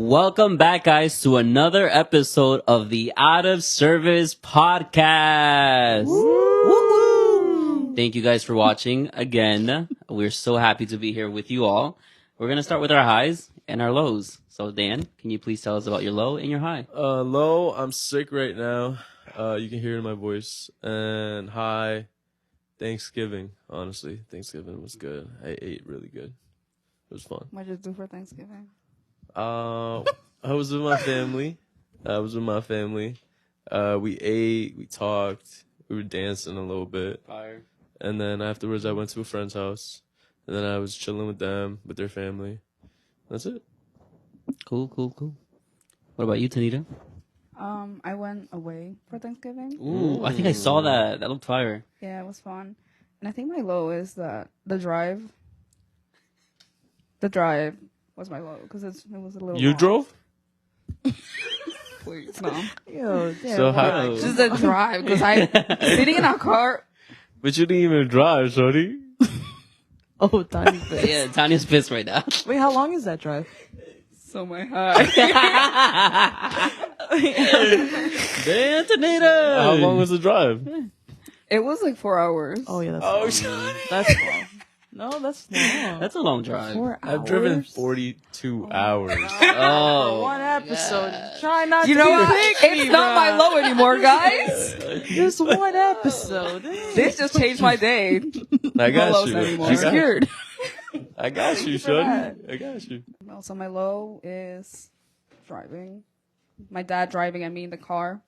Welcome back, guys, to another episode of the Out of Service Podcast. Woo! Thank you guys for watching again. We're so happy to be here with you all. We're going to start with our highs and our lows. So, Dan, can you please tell us about your low and your high? Low, I'm sick right now. You can hear it in my voice. And high, Thanksgiving. Honestly, Thanksgiving was good. I ate really good. It was fun. What did you do for Thanksgiving? I was with my family. We ate, we talked, we were dancing a little bit. Fire. And then afterwards, I went to a friend's house. And then I was chilling with them, with their family. That's it. Cool. What about you, Tanita? I went away for Thanksgiving. Ooh, I think I saw that. That looked fire. Yeah, it was fun. And I think my low is that the drive. The drive was my low because it was a little. You long. drove? Please, no. Yo, So how? Just the drive because I sitting in a car. But you didn't even drive, shorty. oh, Tanya's pissed. Yeah, Tanya's pissed right now. Wait, how long is that drive? So my high. Dan, Tanita! How long was the drive? It was like 4 hours. Oh yeah, that's Oh, long. shorty. That's long. No, that's long. That's a long drive. 4 hours. I've driven 42 hours. Oh. One episode. Try not You to know be what? picky, It's not my bruh. low anymore, guys. Just one episode. This just changed my day. I got lows you. anymore. I I'm got, scared. I got you, shorty. I got you. Also, my low is driving. My dad driving and me in the car.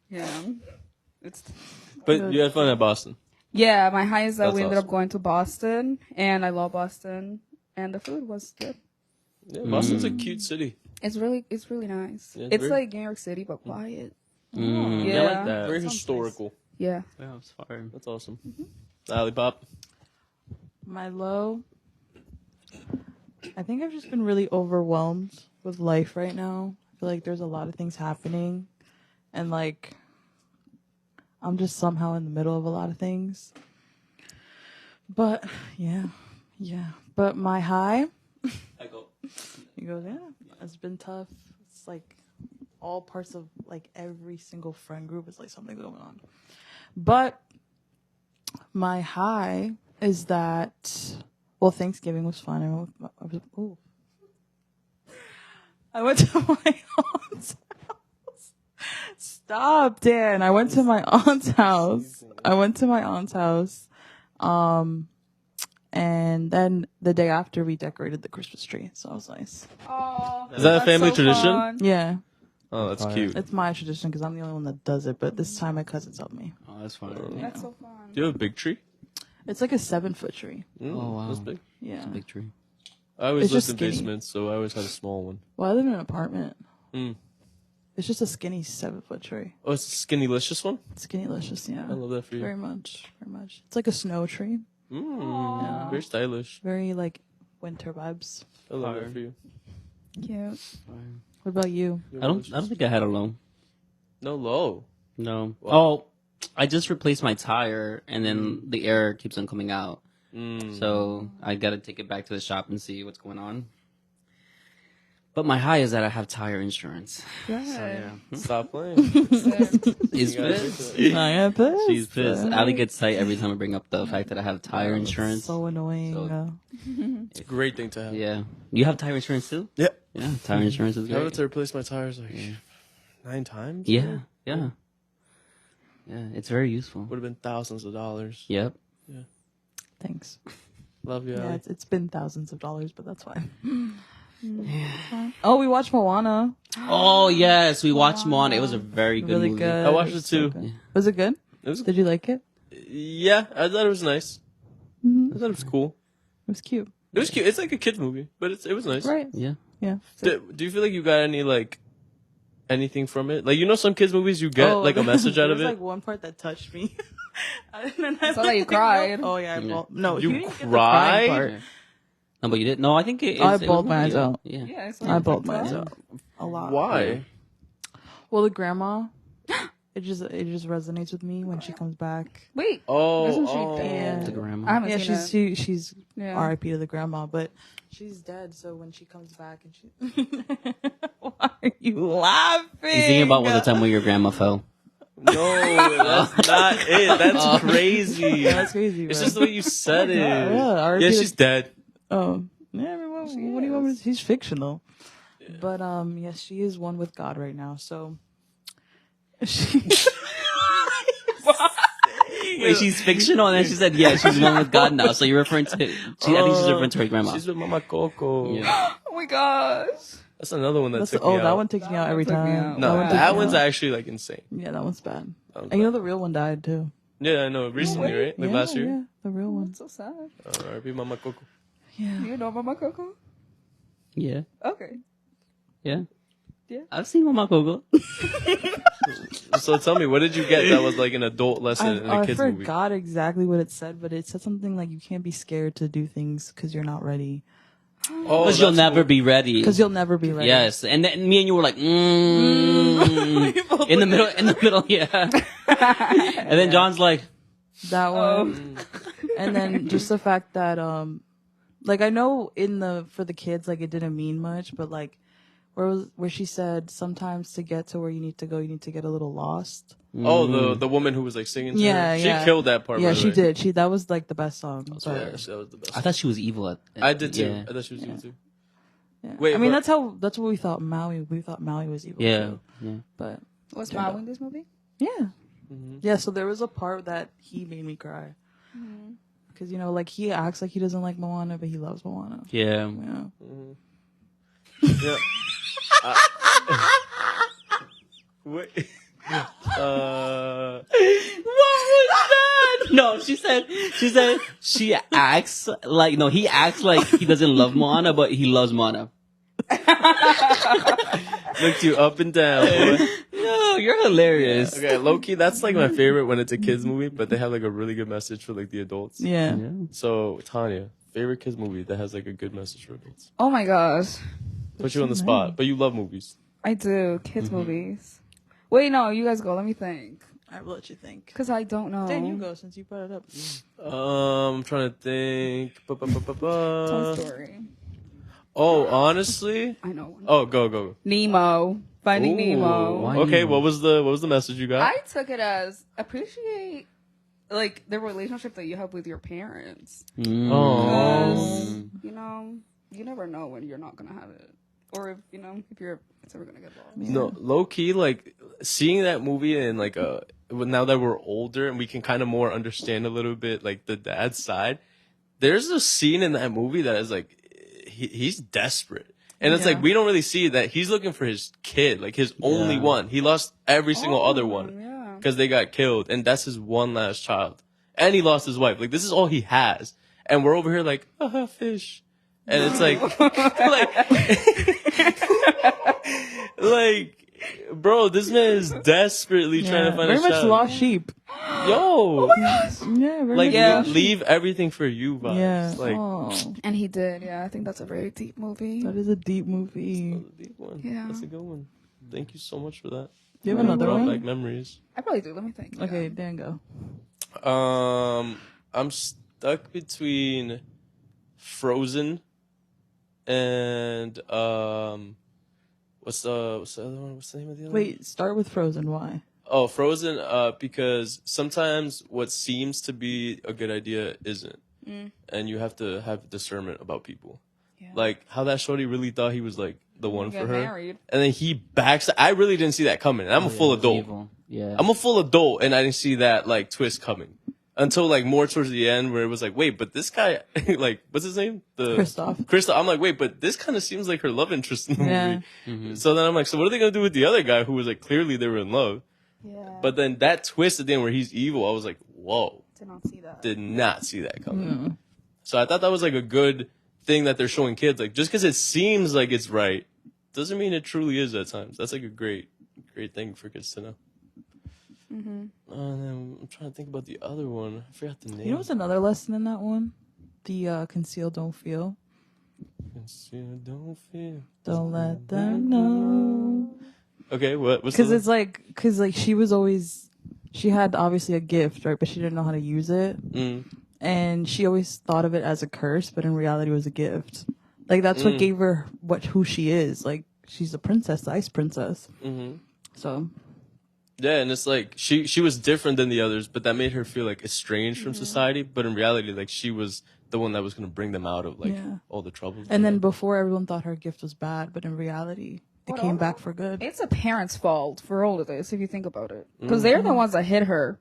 Yeah. It's But you had fun at Boston. yeah, my high is that That's we ended up awesome. going to Boston and I love Boston and the food was good. Yeah, Boston's a cute city. It's really nice. Yeah, it's very- like New York City but quiet. I Yeah. like that. Very sounds historical. Yeah. Yeah, it's fire. That's awesome. Lollipop. My low. I think I've just been really overwhelmed with life right now. I feel like there's a lot of things happening, and like I'm just somehow in the middle of a lot of things. But yeah. But my high. He goes, yeah, it's been tough. It's like all parts of like every single friend group is like something going on. But my high is that, well, Thanksgiving was fun. I went to my aunt's house. Stop, Dan. I went to my aunt's house. And then the day after, we decorated the Christmas tree. So it was nice. Oh, Is that a family tradition? Yeah. Oh, that's cute. It's my tradition because I'm the only one that does it. But this time, my cousins helped me. Oh, that's fire. That's so fun. Do you have a big tree? It's like a 7-foot tree. Oh, wow. That's big. Yeah. Big tree. I always It's lived just in skinny. basements, so I always had a small one. Well, I live in an apartment. Mm. It's just a skinny 7-foot tree. Oh, it's a skinny-licious one? Skinny-licious, yeah. I love that for you. Very much. It's like a snow tree. Yeah. Very stylish. Very like winter vibes. I love Fire. that for you. Cute. What about you? I don't think I had a low. No low. No. Wow. Oh, I just replaced my tire and then the air keeps on coming out. So I gotta take it back to the shop and see what's going on. But my high is that I have tire insurance. Good. So yeah. Stop playing. He's You gotta pissed. fix I am pissed. She's pissed. Ali gets tight every time I bring up the fact that I have tire insurance. So annoying. So- It's a great thing to have. Yeah. You have tire insurance too? Yeah. Yeah. Tire insurance is I had great. to replace my tires like 9 times. Yeah. Yeah. Yeah. It's very useful. Would have been thousands of dollars. Yep. Thanks. Love you, Yeah, Ali. it's been thousands of dollars, but that's fine. Oh, we watched Moana. Oh yes, we watched Moana. It was a very good Really movie. good. I watched it So too. good. Was it good? It was, Did you like it? yeah, I thought it was nice. I thought it was cool. It was cute. It was cute. It's like a kid's movie, but it was nice. Right. Yeah. Yeah. Do you feel like you got any like anything from it? Like, you know, some kids movies you get like a message out of There's it. like one part that touched me. I saw that you cried. Oh yeah, I Yeah. bawled. No, You didn't get the cried? crying part. No, but you didn't. No, I think it. I it was bawled my eyes yeah. out. Yeah. Yeah, I bawled my eyes out a lot. Why? Well, the grandma, it it just resonates with me when she comes back. Wait. Oh, Isn't she oh. dead? The I grandma. haven't Yeah, seen she's Yeah. R.I.P. to the grandma, but she's dead. So when she comes back and she, why are you laughing? You thinking about the time when your grandma fell? No, that's not it. That's crazy. Yeah, that's crazy. It's bro. just the way you said it. Yeah, R.I.P. Yeah, to- she's dead. Oh, yeah. What do you want me to? He's fictional. But yes, she is one with God right now. So she. Wait, she's fictional, and then she said, "Yeah, she's one with God now." So you're referring to? I think she's referring to her grandma. She's with Mama Coco. Yeah. Oh my gosh. That's another one that That's, took me out. that one takes me out every took me time. out. No, That that one one's actually like insane. Yeah, that one's bad. That one's And you know bad. the real one died too. Yeah, I know. Recently, right? Like yeah, last year. Yeah, the real one. That's so sad. R.I.P. Mama Coco. Yeah. You know Mama Coco? Yeah, Okay. yeah, Yeah. I've seen Mama Coco. So tell me, what did you get that was like an adult lesson in a I kids movie? forgot exactly what it said, but it said something like you can't be scared to do things because you're not ready. Oh, Because you'll that's never cool. be ready. Because you'll never be ready. Yes, and then me and you were like, in the middle, yeah. And then John's like, That one. And then just the fact that like I know for the kids like it didn't mean much, but like where she said sometimes to get to where you need to go you need to get a little lost. Oh, the woman who was like singing to Yeah, her. She yeah. killed that part. Yeah, by the she way. did. That was like the best song. Yeah, But, that was the best. I thought she was evil. I did too. Yeah. I thought she was evil too. yeah. Wait, I mean but- that's what we thought Maui. We thought Maui was evil. Yeah, too. yeah. But Was Maui in this movie? yeah. Mm-hmm. Yeah, so there was a part that he made me cry. Because, like, he acts like he doesn't like Moana, but he loves Moana. Yeah. Yeah. Yeah. Wait. What was that? No, she said she acts like, no, he acts like he doesn't love Moana, but he loves Moana. Looked you up and down, boy. No, you're hilarious. Okay, low key, that's like my favorite when it's a kids movie, but they have like a really good message for like the adults. Yeah. So Tanya, favorite kids movie that has like a good message for adults. Oh my gosh. Put you on the spot, but you love movies. I do. Kids movies. Wait, no, you guys go. Let me think. I will let you think. Because I don't know. Dan, you go since you brought it up. I'm trying to think. Toy Story. Oh, honestly. I know one. Oh, go. Nemo. Finding Ooh. Nemo. Why Okay, Nemo? what was the message you got? I took it as appreciate like the relationship that you have with your parents. Because, you never know when you're not gonna have it. Or if it's ever gonna get lost. No, low key, like seeing that movie and like now that we're older and we can kind of more understand a little bit like the dad's side. There's a scene in that movie that is like he's desperate, and it's like we don't really see that he's looking for his kid, like his only one. He lost every single other one because they got killed, and that's his one last child, and he lost his wife. Like this is all he has, and we're over here like fish. And it's like, bro, this man is desperately trying to find very a much child. lost sheep. Yo, Yeah, very like much. leave everything for you vibes. Yeah. Like Oh, And he did, yeah. I think that's a very deep movie. that is a deep movie. that's a deep one. Yeah. That's a good one. Thank you so much for that. Do you have another Brought one? back memories. I probably do. Let me think. Okay, Dan, go. I'm stuck between Frozen and what's the other one? What's the name of the other one? Wait, start with Frozen. Why? Oh, Frozen, because sometimes what seems to be a good idea isn't. And you have to have discernment about people. Yeah. Like how that shorty really thought he was like the one Get for her. married. And then he backs. I really didn't see that coming. And I'm a full adult. Yeah. I'm a full adult and I didn't see that like twist coming. Until like more towards the end where it was like, wait, but this guy, like, what's his name? Kristoff. I'm like, wait, but this kind of seems like her love interest in the Yeah. movie. So then I'm like, so what are they going to do with the other guy who was like, clearly they were in love? Yeah. But then that twist at the end where he's evil, I was like, whoa, Did not see that. did not see that coming. So I thought that was like a good thing that they're showing kids. Like, just because it seems like it's right, doesn't mean it truly is at times. That's like a great thing for kids to know. And then I'm trying to think about the other one. I forgot the name. You know what's another lesson in that one? The conceal, don't feel. Conceal, don't feel. Don't let them know. Okay, what's Because the it's like, she had obviously a gift, right? But she didn't know how to use it. And she always thought of it as a curse, but in reality it was a gift. Like, that's what gave her who she is. Like, she's a princess, the ice princess. So. Yeah, and it's like she was different than the others, but that made her feel like estranged from society. But in reality, like, she was the one that was going to bring them out of like all the troubles. And then before, everyone thought her gift was bad, but in reality, it came back for good. It's a parent's fault for all of this, if you think about it, because they're the ones that hit her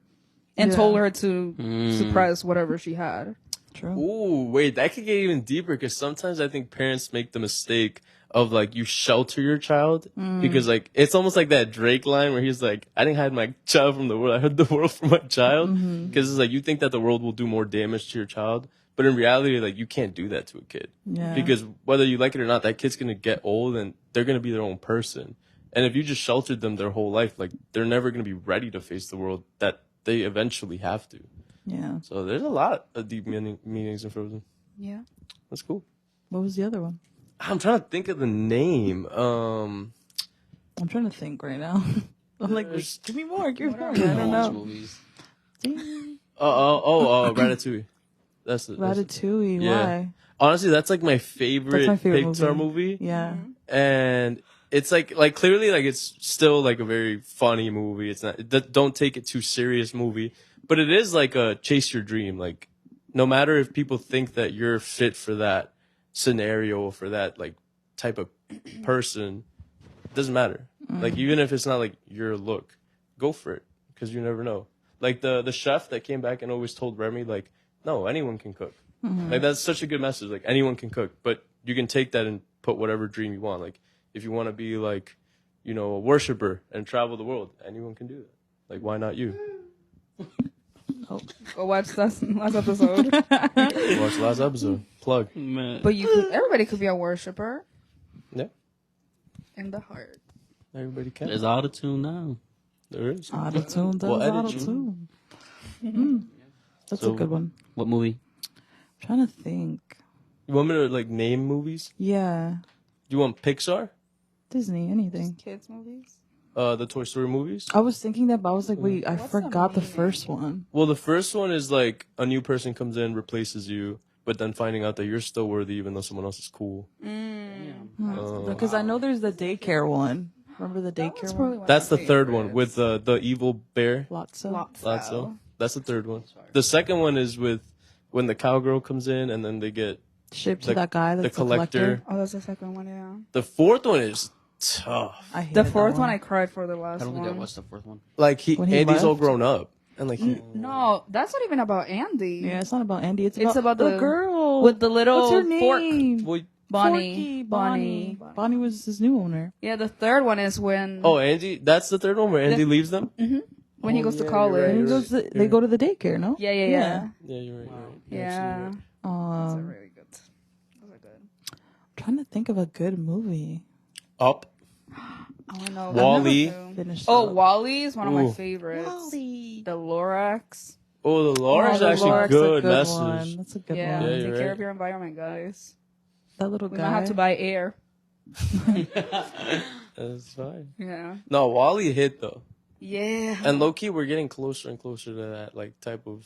and told her to suppress whatever she had. True. Ooh, wait, that could get even deeper because sometimes I think parents make the mistake of like you shelter your child because like it's almost like that Drake line where he's like, I didn't hide my child from the world, I hid the world from my child, because it's like you think that the world will do more damage to your child, but in reality, like, you can't do that to a kid because whether you like it or not, that kid's gonna get old and they're gonna be their own person, and if you just sheltered them their whole life, like, they're never gonna be ready to face the world that they eventually have to. So there's a lot of deep meanings in Frozen. Yeah, that's cool. What was the other one? I'm trying to think of the name. I'm trying to think right now. I'm like, give me more, give me more. I don't know. Movies. Ratatouille. That's Ratatouille. yeah. Why? Honestly, that's like my favorite Pixar movie. Yeah. And it's like clearly like it's still like a very funny movie. It's not, don't take it too serious movie, but it is like a chase your dream. Like, no matter if people think that you're fit for that scenario, for that like type of person, it doesn't matter. Like, even if it's not like your look, go for it, because you never know. Like the chef that came back and always told Remy, like, no, anyone can cook. Like, that's such a good message. Like, anyone can cook, but you can take that and put whatever dream you want. Like, if you want to be like, you know, a worshiper and travel the world, anyone can do that. Like, why not you? Go watch last episode. Watch the last episode. Plug. Man. But everybody could be a worshiper. Yeah, In the heart. everybody can. There's autotune now. There is. Auto-tune does We'll edit auto-tune. That's So- a good one. What movie? I'm trying to think. You want me to like name movies? Yeah. You want Pixar? Disney, anything. Kids movies. The Toy Story movies? I was thinking that, but I was like, wait, I What's the forgot the meaning? first one. Well, the first one is like a new person comes in, replaces you, but then finding out that you're still worthy even though someone else is cool. Because I know there's the daycare one. Remember the daycare one? That's the third one with the evil bear. Lotso. Lotso. That's the third one. The second one is with when the cowgirl comes in and then they get Shipped the- to that guy that's the collector. Oh, that's the second one, yeah. The fourth one is tough. I hated The that fourth one, I cried for the I last don't think I one. watched the fourth one. Like When he Andy's all left? grown up and like No, that's not even about Andy. Yeah, it's not about Andy. It's It's about the the- girl With the little What's her fork. name? Well, Bonnie. Bonnie. Bonnie was his new owner. Yeah, the third one is when oh, Andy, that's the third one where Andy leaves them. when he goes to yeah, college. you're And he right. goes to, they go to the daycare, no? Yeah. Yeah, you're right. Yeah. You're right. Yeah. Those are really good. Those are good. I'm trying to think of a good movie. Up. I don't know. Wall-E. Finish Oh, it. Wall-E is one of my Ooh. favorites. Wally. The Lorax. Oh, the Laura's Oh, the actually Lorax, a good one. message. That's a good Yeah. one. Yeah, Take you're care right. of your environment, guys. That little We guy. might have to buy air. That's fine. Yeah. No, Wally hit though, Yeah. and low key we're getting closer and closer to that like type of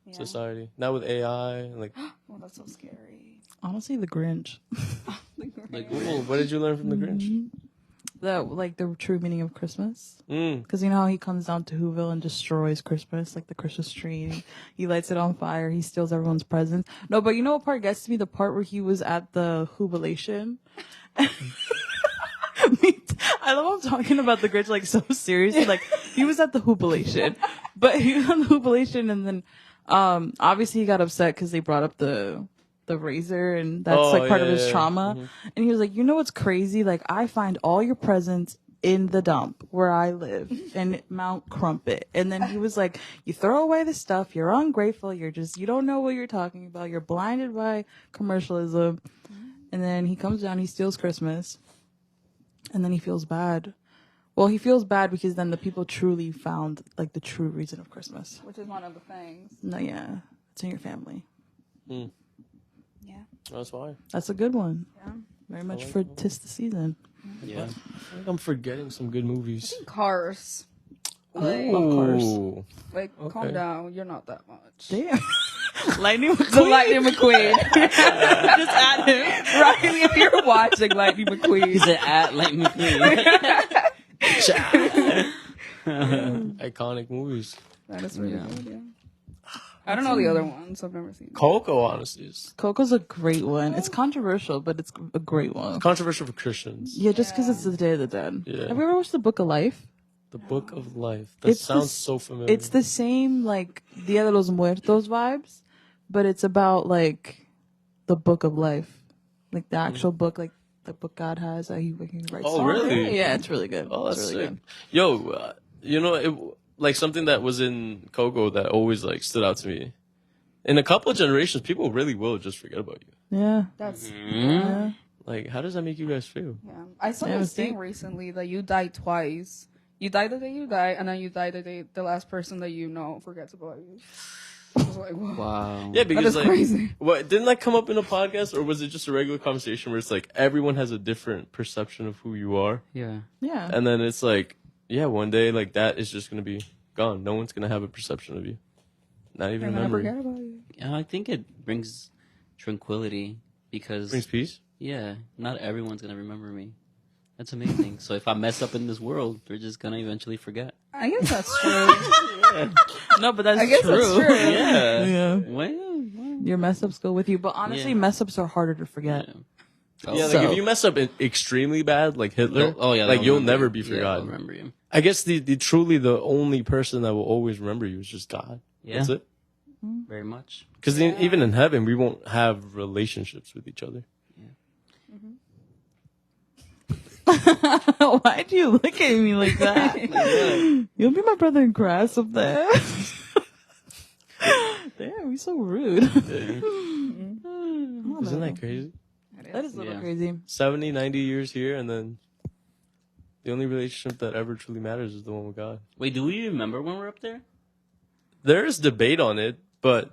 Yeah. society now with AI and like. Oh, that's so scary. Honestly, The Grinch. Like, Ooh, what did you learn from the Grinch? The true meaning of Christmas. Mm. Because you know how he comes down to Whoville and destroys Christmas, like the Christmas tree. He lights it on fire. He steals everyone's presents. No, but you know what part gets to me? The part where he was at the jubilation. I love I'm talking about the Grinch like so seriously. Like he was at the jubilation, but he was on the jubilation, and then obviously he got upset because they brought up the razor, and that's like part of his trauma. And he was like, you know what's crazy? Like I find all your presents in the dump where I live in Mount Crumpet. And then he was like, you throw away the stuff, you're ungrateful, you don't know what you're talking about, you're blinded by commercialism. And then he comes down, he steals Christmas, and then he feels bad. Well, he feels bad because then the people truly found like the true reason of Christmas. Which is one of the things. No, yeah, it's in your family. Mm. Yeah. That's why. That's a good one. Yeah. Very much for 'tis the season. Yeah. I think I'm forgetting some good movies. Cars. Like, Ooh. like calm Okay. down. You're not that much. Damn. Lightning The McQueen. Lightning McQueen. Just add him. Riley, if you're watching Lightning He McQueen. said at Lightning McQueen. Iconic movies. That is really Yeah. good, yeah. I don't know the other ones. I've never seen them. Coco, honestly, is Coco's a great one. It's controversial, but it's a great one. controversial for Christians. Yeah, just because it's the Day of the Dead. Yeah. Have you ever watched The Book of Life? The Book of Life. That It's the sounds s- so familiar. It's the same, like, Dia de los Muertos vibes, but it's about, like, the Book of Life. Like, the actual book, like, the book God has that he writes. Oh, songs. really? Yeah, it's really good. Oh, that's it's really sick. Yo, you know, like something that was in Coco that always like stood out to me. In a couple of generations, people really will just forget about you. good. Yeah. That's Yeah. Like, how does that make you guys feel? yeah. I saw Yeah, this it's thing deep. recently that you die twice. You die the day you die, and then you die the day the last person that you know forgets about you. I was like, whoa. Wow. Yeah, That because is like, crazy. what didn't that come up in a podcast, or was it just a regular conversation where it's like everyone has a different perception of who you are, Yeah. Yeah. and then it's like, yeah, one day like that is just gonna be gone. No one's gonna have a perception of you, not even And a then I memory. forget about you. Yeah, I think it brings tranquility because Brings peace. yeah, not everyone's gonna remember me. That's amazing. So if I mess up in this world, they're just gonna eventually forget. I guess that's true. No, but that's I guess true. that's true. Yeah. Yeah. Well, Your mess ups go with you, but honestly, Yeah. mess ups are harder to forget. yeah. Yeah, like So- if you mess up extremely bad, like Hitler, Oh yeah, like they'll you'll remember never you. be Yeah, they'll forgotten. remember you. I guess the truly the only person that will always remember you is just God. Yeah. That's it. Very much. Because even in heaven, we won't have relationships with each other. Why'd you look at me like that? You'll be my brother in Christ up there. Damn, he's so rude. Isn't that crazy? That is a little Yeah. crazy. 70, 90 years here, and then the only relationship that ever truly matters is the one with God. Wait, do we remember when we're up there? There is debate on it, but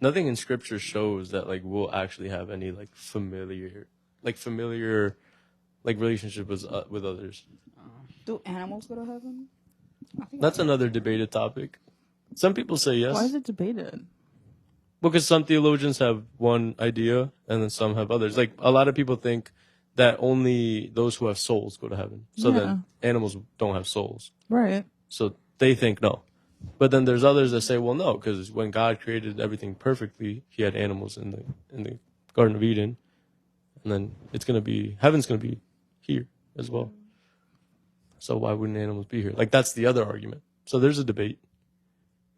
nothing in Scripture shows that like we'll actually have any like familiar relationship with others. Do animals go to heaven? I think That's another debated topic. Some people say yes. Why is it debated? Because some theologians have one idea and then some have others. Like a lot of people think that only those who have souls go to heaven. So then animals don't have souls. Right. So they think no. But then there's others that say, well, no, because when God created everything perfectly, he had animals in the Garden of Eden. And then heaven's gonna be here as well. So why wouldn't animals be here? Like that's the other argument. So there's a debate.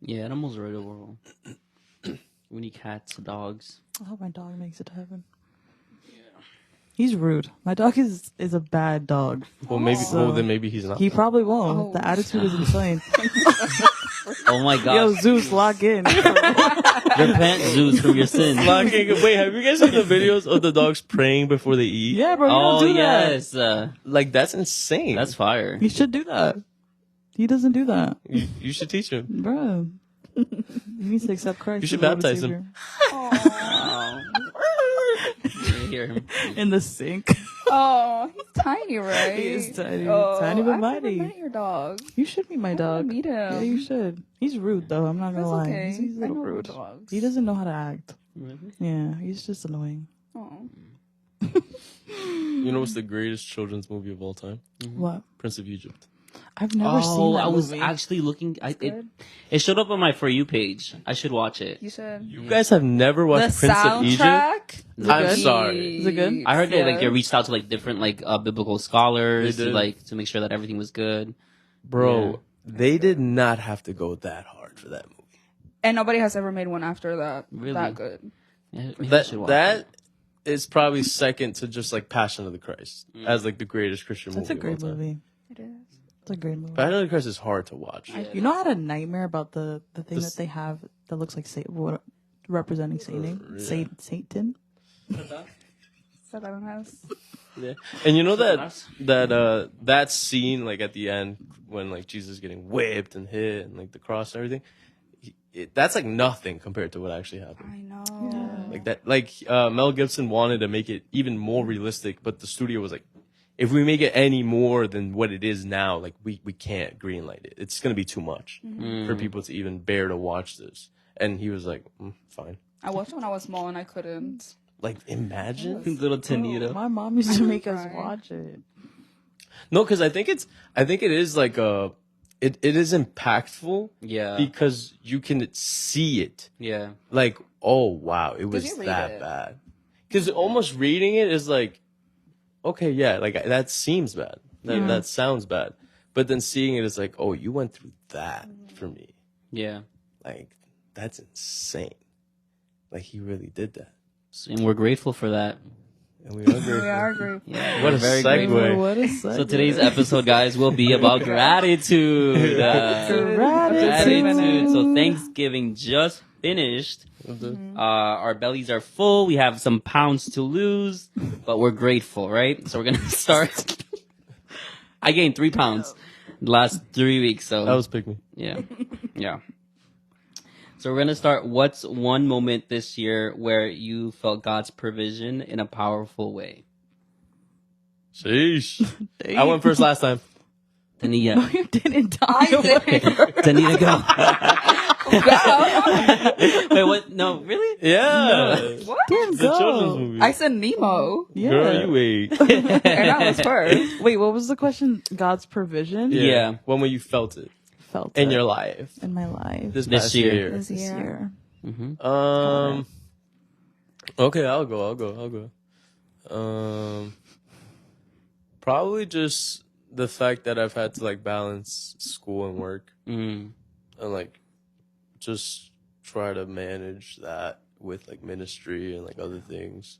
Yeah, animals are the world. We need cats, dogs. I hope my dog makes it to heaven. He's rude. My dog is a bad dog. Well, then maybe he's not. He probably won't. Oh. The attitude is insane. Oh my Yo, god. Zeus, lock in. Repent, Zeus, from your sins. Wait, have you guys seen the videos of the dogs praying before they eat? Yeah, bro, you Oh don't do that. yes. Like that's insane. That's fire. You should do that. He doesn't do that. You should teach him. Bro. He needs to accept Christ. You should as Lord and baptize him. Savior. You hear him. In the sink. Oh, he's tiny, right? He is tiny. Oh, Tiny but I've mighty. never met your dog. You should meet my I dog. wanna meet him. Yeah, you should. He's rude though. I'm not gonna That's lie. okay. He's a little I know rude. dogs. He doesn't know how to act. Really? Yeah, he's just annoying. Oh. You know what's the greatest children's movie of all time? What? Prince of Egypt. I've never seen that I was movie. actually looking. It good. showed up on my For You page. I should watch it. You said You guys have never the watched Prince of Egypt? soundtrack. I'm good? sorry. Is it good? I heard they reached out to like different biblical scholars They to did. to make sure that everything was good. Bro, Yeah. they did not have to go that hard for that movie. And nobody has ever made one after that. Really? That good. Yeah, maybe I should watch That it. is probably second to just like Passion of the Christ as like the greatest Christian movie. That's a great of all time. movie. It is. It's a great movie. Passion of the Christ is hard to watch. You know, I had a nightmare about the thing This- that they have that looks like representing Satan. Yeah. Satan. So that one has. Yeah. And you know nice. that scene like at the end when like Jesus is getting whipped and hit and like the cross and everything, that's like nothing compared to what actually happened. I know. Like that, Mel Gibson wanted to make it even more realistic, but the studio was like, if we make it any more than what it is now, like we can't greenlight it. It's gonna be too much for people to even bear to watch this. And he was like, fine. I watched it when I was small and I couldn't. Like, imagine. Little Tanita. My mom used to make us cry. watch it. No, because I think it is like it is impactful. Yeah. Because you can see it. Yeah. Like, oh wow, it was you read that it? bad. Because almost reading it is like, okay, yeah, like that seems bad. That sounds bad. But then seeing it is like, oh, you went through that for me. Yeah. Like, that's insane. Like, he really did that. And we're grateful for that. And we are grateful. We are grateful. Yeah, What a very segue. grateful. What a segue. So today's episode, guys, will be about gratitude. Gratitude. So Thanksgiving just finished. Our bellies are full. We have some pounds to lose, but we're grateful, right? So we're gonna start. I gained 3 pounds the last 3 weeks. So That was pick me. yeah, yeah. So we're gonna start. What's one moment this year where you felt God's provision in a powerful way? Sheesh. I went first last time. Tania, You didn't die. Tania, go. Wait, what? No, really? Yeah. What? Damn, It's a children's go. movie. I said Nemo. Yeah. Girl, you wait. And I was first. Wait, what was the question? God's provision? Yeah. When you felt it Felt in it your life in my life this This past year. year. This this year. year. Okay, I'll go. Probably just the fact that I've had to like balance school and work Mm. and like just try to manage that with like ministry and like other things.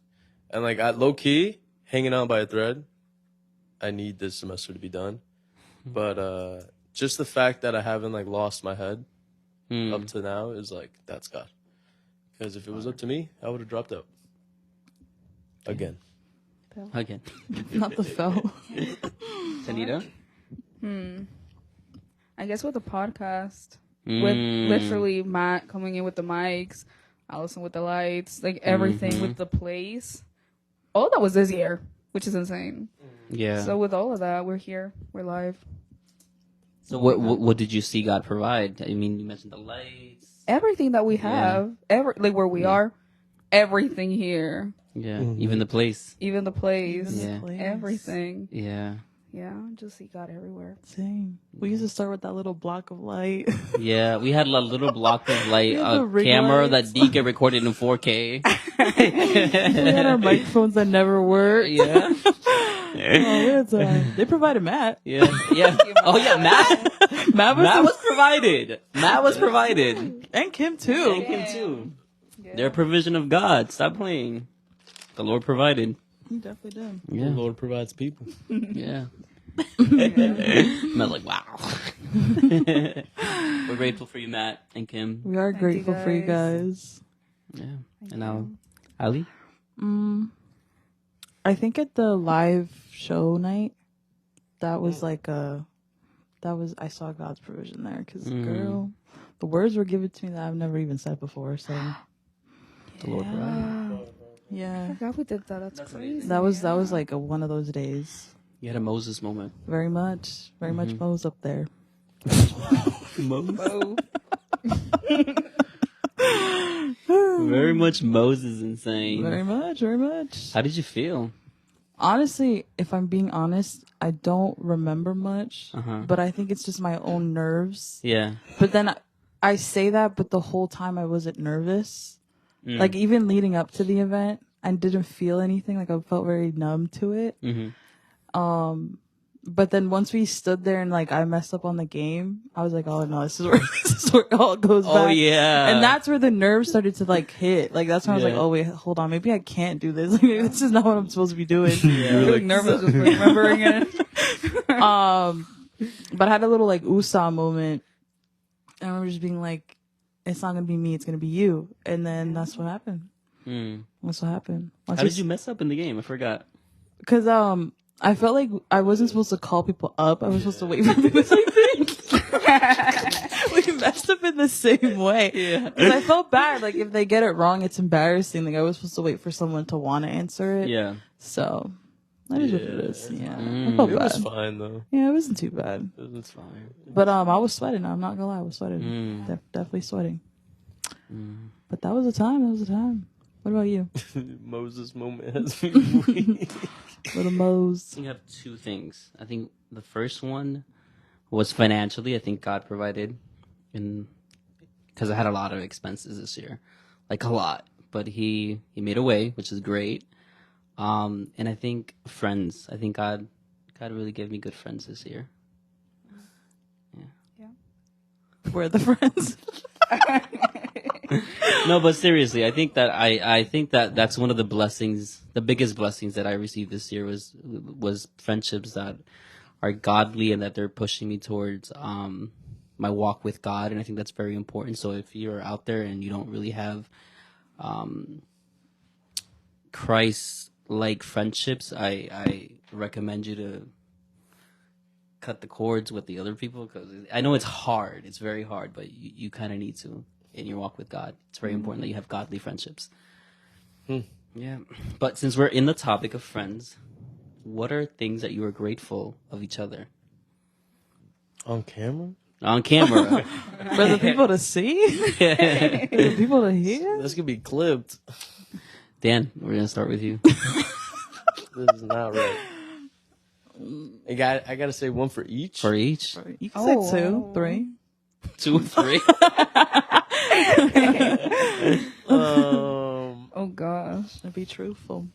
And like at low key, hanging on by a thread. I need this semester to be done. But just the fact that I haven't like lost my head up to now is like, that's God. Because if it was up to me, I would have dropped out. Again. Again. Not the fell. Tanita? I guess with the podcast, with literally Matt coming in with the mics, Allison with the lights, like everything with the place. All that was this year, which is insane. Yeah. So with all of that, we're here, we're live. So what did you see God provide? I mean, you mentioned the lights. Everything that we have, like where we are, everything here, Yeah. Even the place. even the place, Yeah. everything. Yeah. Yeah, just see God everywhere. Same. We used to start with that little block of light. Yeah. We had a little block of light, The a ring camera lights. that did get recorded in 4K. We had our microphones that never worked. Yeah. Oh, we had time. They provided Matt. Yeah. Yeah. Oh yeah, Matt. Matt Matt was provided. Matt was provided. and Kim too. And Kim too. They're a provision of God. Stop playing. The Lord provided. He definitely did. The Yeah. Lord provides people. Yeah. Matt's like, wow. We're grateful for you, Matt and Kim. We are Thank you, grateful for you guys. Yeah. And now, Ali? I think at the live show night, that was like I saw God's provision there because girl, the words were given to me that I've never even said before. So The Lord provided. yeah, I forgot we did that. That's crazy. that was like one of those days. You had a Moses moment. Very much Mo's up there. Oh, Very much Moses insane. Very much. How did you feel? Honestly, if I'm being honest, I don't remember much, Uh-huh. but I think it's just my own nerves. Yeah. But then I say that, but the whole time I wasn't nervous. Mm. Like even leading up to the event, I didn't feel anything. Like I felt very numb to it. Mm-hmm. But then once we stood there and like I messed up on the game, I was like, oh no, this is where it all goes back. Oh yeah. And that's where the nerves started to like hit. Like that's when I was like, Yeah. oh wait, hold on, maybe I can't do this. Like maybe this is not what I'm supposed to be doing. you're like nervous just remembering it. But I had a little like USA moment. I remember just being like, it's not gonna be me, it's gonna be you. And then that's what happened. Mm. That's what happened. How did you mess up in the game? I forgot. Because I felt like I wasn't supposed to call people up. I was supposed to wait for people to say things. We messed up in the same way. Yeah. Because I felt bad. Like if they get it wrong, it's embarrassing. Like I was supposed to wait for someone to want to answer it. Yeah. So That is what it is. Yeah, I Mm. felt It was bad. fine though. Yeah, it wasn't too bad. It was fine. But I was sweating. I'm not gonna lie, I was sweating. Mm. Definitely sweating. Mm. But that was a time. That was a time. What about you, Moses moment has been weak. little Mose? I have two things. I think the first one was financially. I think God provided, because I had a lot of expenses this year, like a lot. But He made a way, which is great. And I think friends. I think God really gave me good friends this year. We're the friends. No, but seriously, I think that I think that that's one of the blessings, the biggest blessings that I received this year was friendships that are godly and that they're pushing me towards my walk with God, and I think that's very important. So if you're out there and you don't really have Christ-like friendships, I recommend you to cut the cords with the other people, because I know it's hard. It's very hard, but you kind of need to in your walk with God. It's very important that you have godly friendships. Yeah. But since we're in the topic of friends, what are things that you are grateful of each other? On camera? On camera. For the people to see? For the people to hear? This could be clipped. Dan, we're going to start with you. This is not right. I gotta say one for each. For each? You can say 2, 3. 2 or 3? Oh gosh. To be truthful.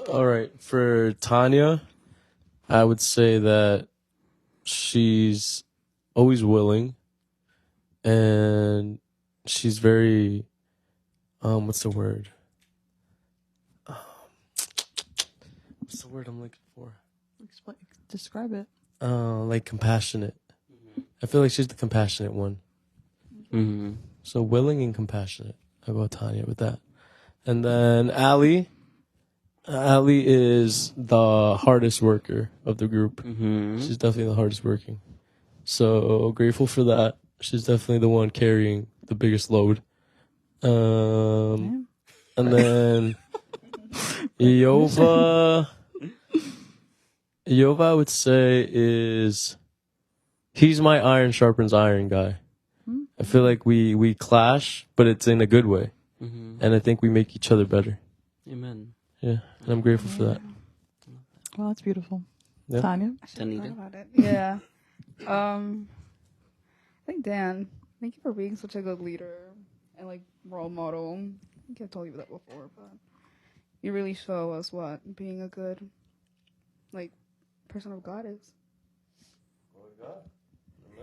All right, for Tanya, I would say that she's always willing, and she's very, what's the word? What's the word I'm looking for? Describe it. Like compassionate. I feel like she's the compassionate one. Mm-hmm. So willing and compassionate. I'll go Tanya with that. And then Allie. Allie is the hardest worker of the group. Mm-hmm. She's definitely the hardest working. So grateful for that. She's definitely the one carrying the biggest load. And then Yova, I would say he's my iron sharpens iron guy. I feel like we clash, but it's in a good way. Mm-hmm. And I think we make each other better. Amen. Yeah, and I'm grateful for that. Well, that's beautiful. Yeah. Tanya? I should have Tanita? thought about it. Yeah. I think Dan, thank you for being such a good leader and like role model. I think I've told you that before, but you really show us what being a good like person of God is.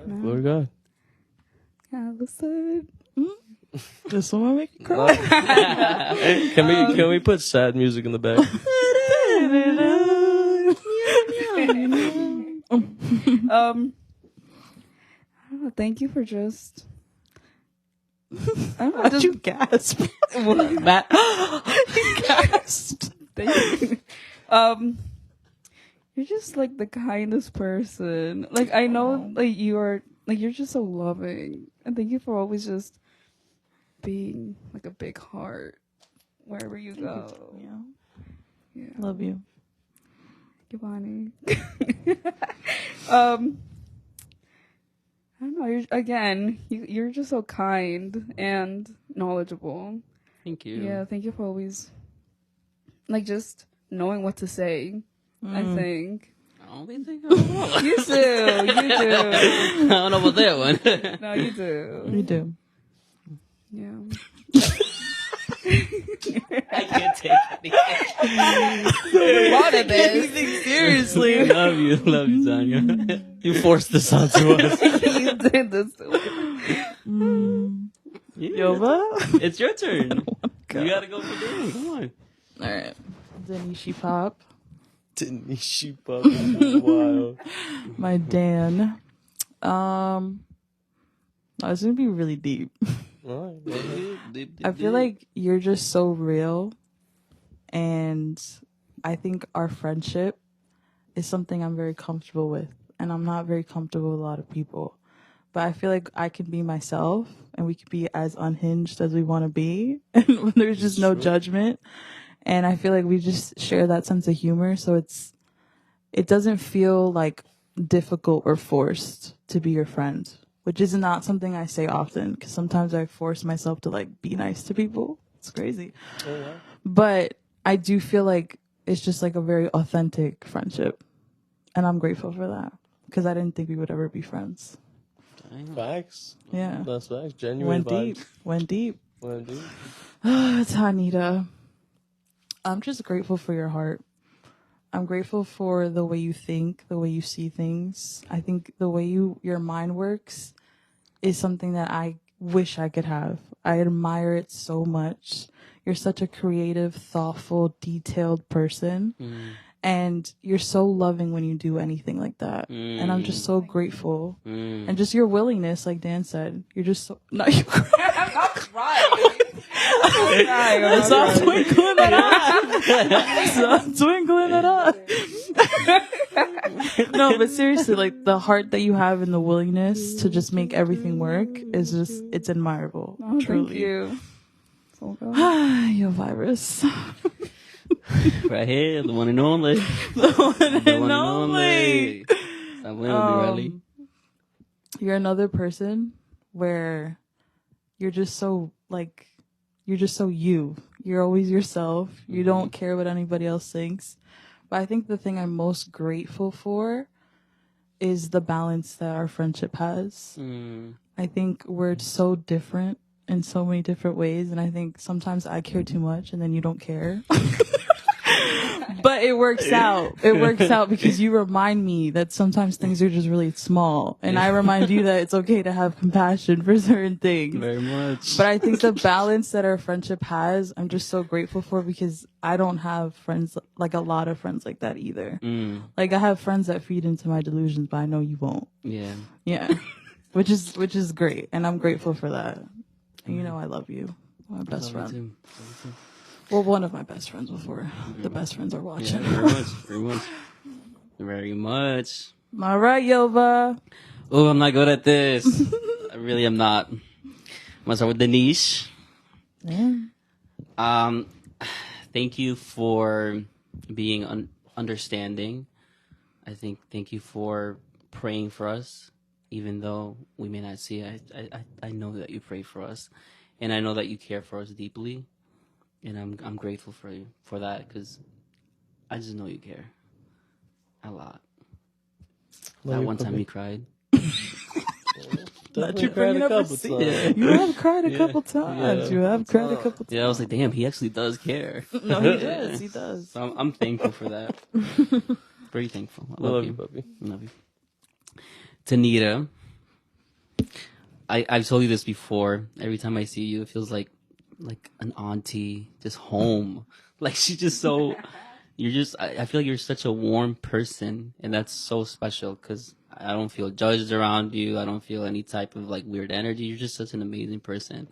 Glory to God. Yeah, listen. This one will make you cry. Can we put sad music in the back? I don't know, thank you for just. I don't know, How'd just you gasp? Matt? You gasped. thank you. You're just like the kindest person. Like I know, like you're just so loving, and thank you for always just being like a big heart wherever you go. Yeah, Love you. Giovanni. I don't know. You're just so kind and knowledgeable. Thank you. Yeah, thank you for always like just knowing what to say. I think I don't think I don't know. you do. You do. I don't know about that one. No, you do. You do. Yeah. I can't take anything. What of this? Seriously. Love you, Tanya. You forced this onto us. You did this to me. Yova? It's your turn. God. You gotta go for Dan. Come on. All right. Danishi Pop. Tanishi Pop is wild. My Dan. No, it's gonna be really deep. I feel like you're just so real, and I think our friendship is something I'm very comfortable with, and I'm not very comfortable with a lot of people. But I feel like I can be myself, and we can be as unhinged as we want to be, and there's just no judgment. And I feel like we just share that sense of humor. So it doesn't feel like difficult or forced to be your friend, which is not something I say often because sometimes I force myself to like be nice to people. It's crazy. Oh, wow. But I do feel like it's just like a very authentic friendship. And I'm grateful for that because I didn't think we would ever be friends. Facts. Yeah. That's facts. Genuine vibes. Went deep. Went deep. Tanita, I'm just grateful for your heart. I'm grateful for the way you think, the way you see things. I think the way your mind works is something that I wish I could have. I admire it so much. You're such a creative, thoughtful, detailed person. And you're so loving when you do anything like that. And I'm just so grateful. And just your willingness, like Dan said, you're just so... No, you I'm not crying. I saw twinkling that eye. No, but seriously, like the heart that you have and the willingness to just make everything work is just, it's admirable. Oh, truly. thank you. So good. Your virus. Right here, the one and only. The one and only. I'm Riley. You're another person where you're just so like, you're just so you. You're always yourself. You don't care what anybody else thinks. But I think the thing I'm most grateful for is the balance that our friendship has. I think we're so different in so many different ways. And I think sometimes I care too much and then you don't care. But it works out. It works out because you remind me that sometimes things are just really small. And I remind you that it's okay to have compassion for certain things. Very much. But I think the balance that our friendship has, I'm just so grateful for because I don't have friends, like a lot of friends like that either. Like I have friends that feed into my delusions, but I know you won't. Yeah. Yeah. Which is great. And I'm grateful for that. And you know I love you. My best friend. Love you too. Well, one of my best friends before the best friends are watching. Yeah, very much. Very much. Very much. All right, Yova. Oh, I'm not good at this. I really am not. I'm gonna start with Denise. Yeah. Thank you for being understanding. Thank you for praying for us, even though we may not see it. I know that you pray for us, and I know that you care for us deeply. And I'm grateful for you for that because I just know you care a lot. That one time you cried. That you bringing up receipts. You have cried a couple times. You have cried a couple times. Yeah, I was like, damn, he actually does care. No, he does. He does. So I'm thankful for that. Very thankful. I love you, puppy. I love you. Tanita, I've told you this before. Every time I see you, it feels like an auntie, just home. Like she's just so, I feel like you're such a warm person, and that's so special because I don't feel judged around you. I don't feel any type of like weird energy. You're just such an amazing person.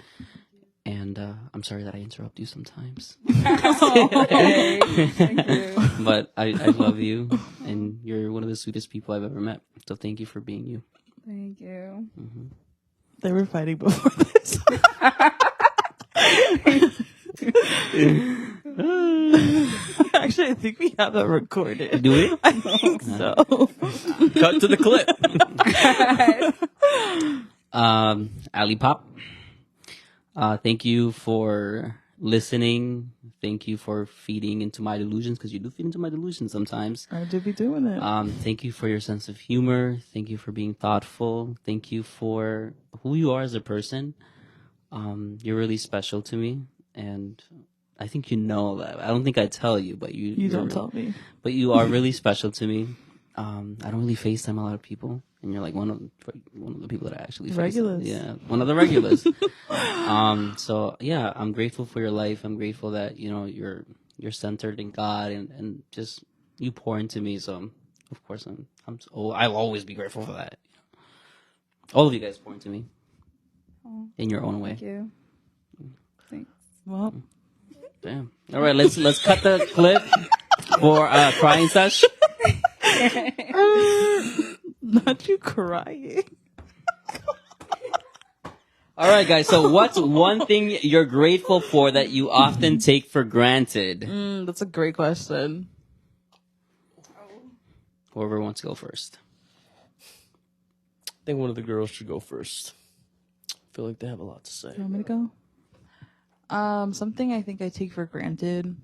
And I'm sorry that I interrupt you sometimes. Okay. Thank you. But I love you, and you're one of the sweetest people I've ever met. So thank you for being you. Thank you. They were fighting before this. Actually, I think we have that recorded. Do we? I think so. Cut to the clip. Ali Pop, thank you for listening. Thank you for feeding into my delusions, because you do feed into my delusions sometimes. I do be doing it. Thank you for your sense of humor. Thank you for being thoughtful. Thank you for who you are as a person. You're really special to me, and I think you know that. I don't think I tell you, but you don't tell me. But you are really special to me. I don't really FaceTime a lot of people, and you're like one of the people that I actually Regulars. FaceTime. Yeah, one of the regulars. So yeah, I'm grateful for your life. I'm grateful that you're centered in God, and just you pour into me. So of course I'll always be grateful for that. All of you guys pour into me in your own way. Thank you. Thanks. Well, Damn. All right, let's cut the clip for crying sesh. not you crying. All right, guys. So what's one thing you're grateful for that you often take for granted? That's a great question. Whoever wants to go first. I think one of the girls should go first. I feel like they have a lot to say. You want me to go? Something I think I take for granted.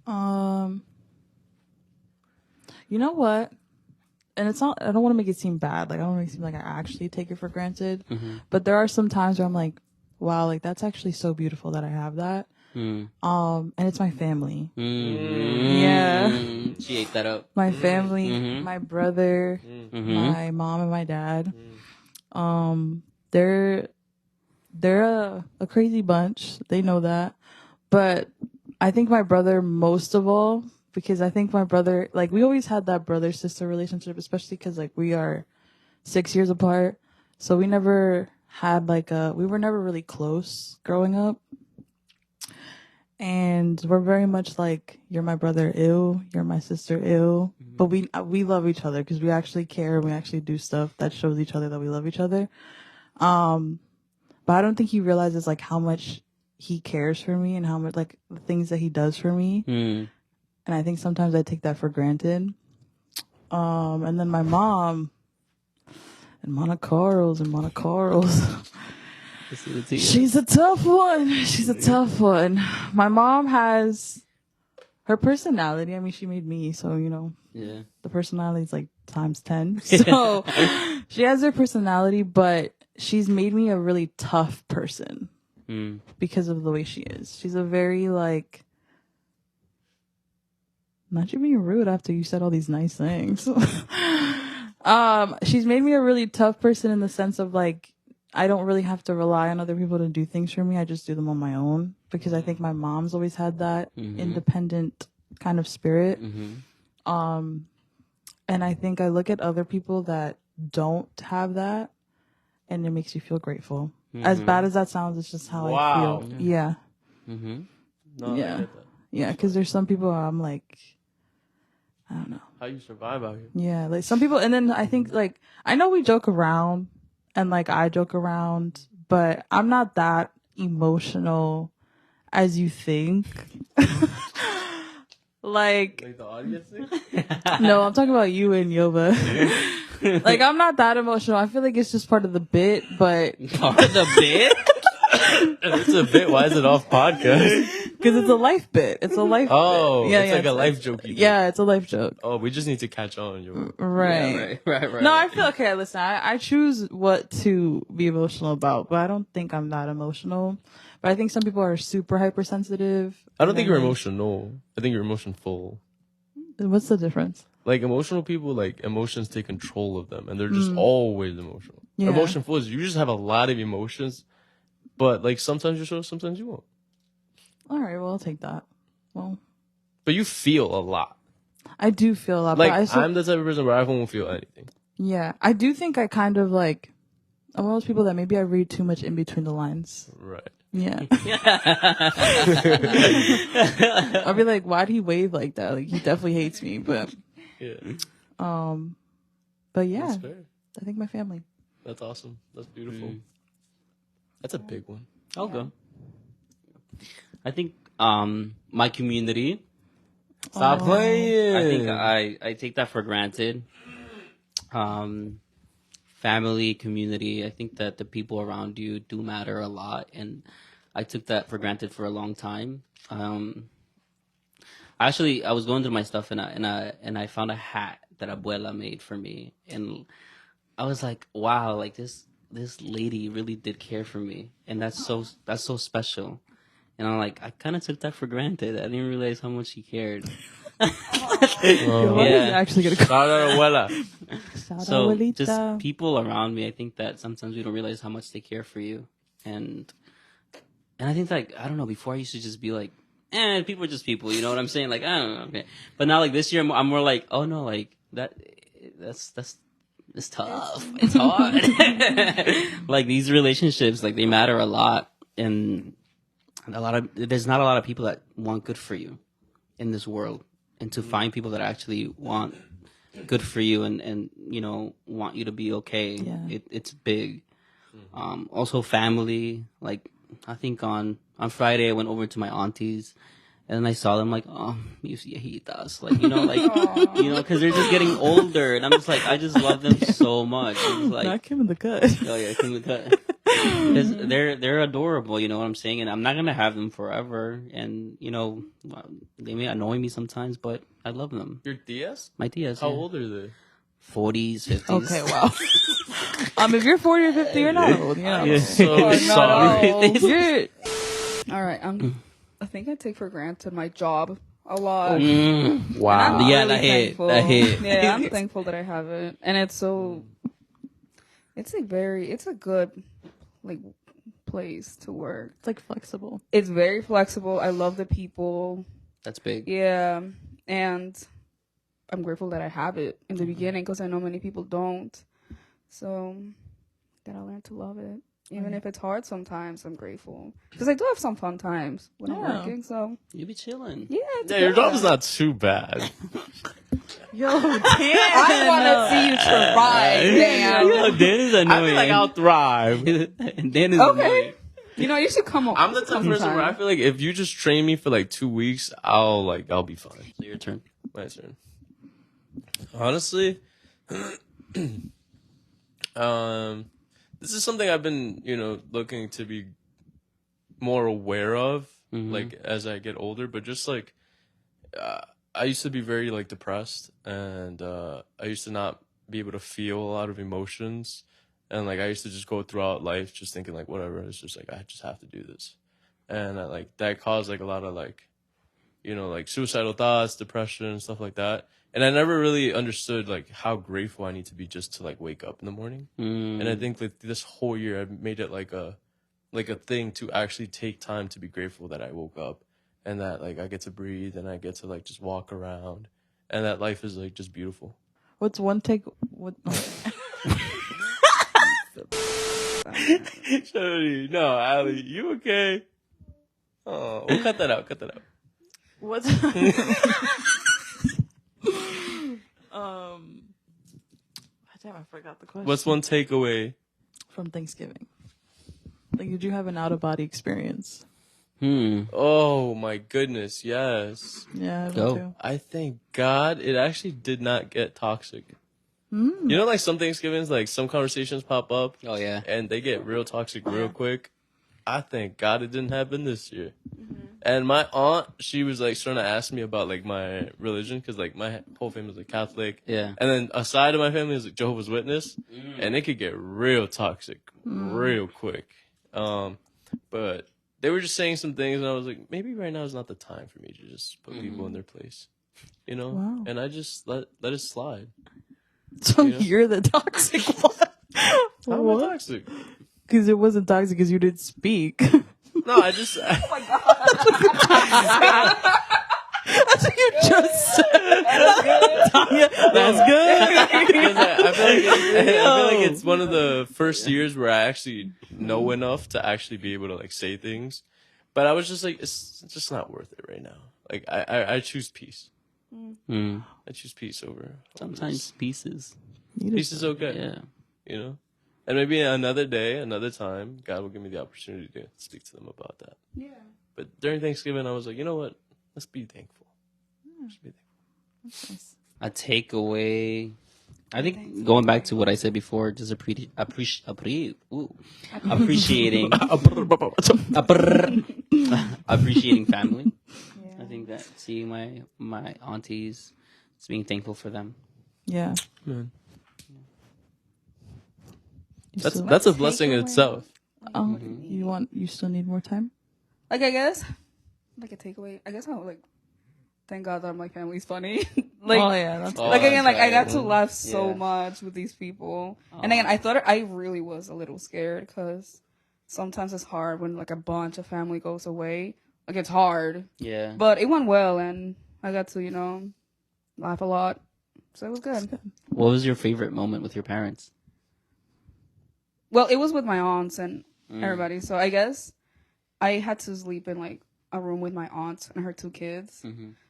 You know what? And it's not, I don't want to make it seem bad. Like, I don't want to make it seem like I actually take it for granted. But there are some times where I'm like, wow, like, that's actually so beautiful that I have that. And it's my family. Yeah. She ate that up. My family, my brother, my mom and my dad. They're a crazy bunch. They know that. But I think my brother most of all, because I think my brother, like, we always had that brother-sister relationship, especially because, like, we are 6 years apart. So we never had, like, we were never really close growing up. And we're very much like, you're my brother, ew. You're my sister, ew. But we love each other because we actually care and we actually do stuff that shows each other that we love each other. But I don't think he realizes, like, how much he cares for me and how much, like, the things that he does for me. And I think sometimes I take that for granted. And then my mom and Monte Carlos. She's a tough one. My mom has her personality. I mean, she made me, so, you know, the personality is like times 10. So she has her personality, but she's made me a really tough person because of the way she is. She's a very, like, not you being rude after you said all these nice things. She's made me a really tough person in the sense of, like, I don't really have to rely on other people to do things for me. I just do them on my own because I think my mom's always had that independent kind of spirit. And I think I look at other people that don't have that and it makes you feel grateful. As bad as that sounds, it's just how I feel. Yeah. No, Yeah. I get that. Yeah, because there's some people I'm like, I don't know. How you survive out here? Yeah, like some people, and then I think, like, I know we joke around, and, like, I joke around, but I'm not that emotional as you think. Like the audience thing? no, I'm talking about you and Yoba. Like, I'm not that emotional. I feel like it's just part of the bit, but Part of the bit? It's a bit. Why is it off podcast? because it's a life bit. It's a life. Oh, bit. Yeah, it's yeah, like a life joke. You do. Yeah, it's a life joke. Oh, we just need to catch on. Right. Right. No, I feel okay. Listen, I choose what to be emotional about, but I don't think I'm that emotional. But I think some people are super hypersensitive. I don't think you're emotional. I think you're emotionful. What's the difference? Like, emotional people, like, emotions take control of them, and they're just always emotional. Yeah. Emotionful is you just have a lot of emotions, but, like, sometimes you show, sometimes you won't. All right, well, I'll take that. Well, But you feel a lot. I do feel a lot. Like, but I'm the type of person where I won't feel anything. yeah, I do think I kind of, like, I'm one of those people that maybe I read too much in between the lines. Right. Yeah. I'll be like, why'd he wave like that? Like, he definitely hates me, but Yeah. but yeah, That's fair. I think my family. That's awesome. That's beautiful. That's a big one. I'll go. I think my community. Stop playing. I think I take that for granted. Family, community. I think that the people around you do matter a lot, and I took that for granted for a long time. Actually, I was going through my stuff and I found a hat that Abuela made for me, and I was like, wow, like this lady really did care for me, and that's so special. And I'm like, I kind of took that for granted. I didn't realize how much she cared. Yeah, actually gonna Shout out Abuela. So Abuelita. just people around me, I think that sometimes we don't realize how much they care for you, and I think, like, I don't know. Before I used to just be like, people are just people. You know what I'm saying? Like, I don't know. Okay. But now, like, this year, I'm more like, oh no, like that's it's tough. It's hard. Like, these relationships, like, they matter a lot, and there's not a lot of people that want good for you in this world, and to find people that actually want good for you and you know, want you to be okay, Yeah. it's big. Also family. Like I think on Friday I went over to my auntie's. And then I saw them like, oh, mis viejitas. Like, because they're just getting older. And I'm just like, I just love them so much. It's like, Not Kim in the cut. oh yeah, King of the Cut. Because they're adorable, you know what I'm saying? And I'm not going to have them forever. And, they may annoy me sometimes, but I love them. Your tias? My tias. How yeah. old are they? 40s, 50s. Okay, wow. If you're 40 or 50, you're not old. You're not old. So sorry. You're- All right, I think I take for granted my job a lot. Wow. I'm Yeah, really that hit. thankful. That hit. Yeah, I'm thankful that I have it, and it's a good like place to work. It's like flexible. It's very flexible. I love the people. That's big. Yeah, and I'm grateful that I have it in the beginning because I know many people don't. So gotta learn to love it. Even if it's hard sometimes, I'm grateful. Because I do have some fun times when I'm working, so... You be chilling. Yeah, it's Yeah, your good. job's not too bad. Yo, Dan. I want to see you try, Dan. Dan is annoying. I feel like I'll thrive. Dan is Okay. annoying. You should come over. I'm the type of person where I feel like if you just train me for like 2 weeks, I'll be fine. So your turn. My turn. Honestly, this is something I've been, looking to be more aware of, like as I get older. But just like, I used to be very like depressed, and I used to not be able to feel a lot of emotions, and like I used to just go throughout life just thinking like whatever. It's just like I just have to do this, and that caused like a lot of like, like suicidal thoughts, depression, stuff like that. And I never really understood like how grateful I need to be just to like wake up in the morning. And I think that this whole year I've made it like a thing to actually take time to be grateful that I woke up, and that like I get to breathe, and I get to like just walk around, and that life is like just beautiful. What's one take? What? Shody, no, Ali, you okay? Oh, we'll cut that out. What's? Damn, I forgot the question. What's one takeaway? From Thanksgiving? Like, did you have an out of body experience? Oh my goodness, yes. Yeah, Go. me too. I thank God it actually did not get toxic. Like some Thanksgivings, like some conversations pop up. Oh, yeah. And they get real toxic real quick. I thank God it didn't happen this year. And my aunt, she was like starting to ask me about like my religion, because like my whole family is like Catholic. Yeah. And then a side of my family is like Jehovah's Witness, and it could get real toxic real quick. But they were just saying some things, and I was like, maybe right now is not the time for me to just put people in their place, Wow. And I just let it slide. So you're the toxic one. How am I toxic? Because it wasn't toxic because you didn't speak. No, I just. That's what you just said. That's good. Because I feel like it's one of the first years where I actually know enough to actually be able to like say things, but I was just like, it's just not worth it right now. Like I choose peace. I choose peace over Sometimes pieces. peace is okay. Yeah. And maybe another day, another time, God will give me the opportunity to speak to them about that. Yeah. But during Thanksgiving, I was like, you know what? Let's be thankful. Let's be thankful. A takeaway. I think going back to what I said before, just appreciating appreciating family. I think that seeing my aunties, just being thankful for them. Yeah. Man. You That's a blessing in itself. You still need more time? Like, I guess, like a takeaway. I guess I'll like thank God that my family's funny. Like, oh yeah, that's like again, that's like I got right. to laugh so Yeah. much with these people, and again, I thought I really was a little scared because sometimes it's hard when like a bunch of family goes away. Like it's hard, Yeah. but it went well, and I got to laugh a lot, so it was good. What was your favorite moment with your parents? Well, it was with my aunts and everybody, so I guess I had to sleep in like a room with my aunt and her 2 kids.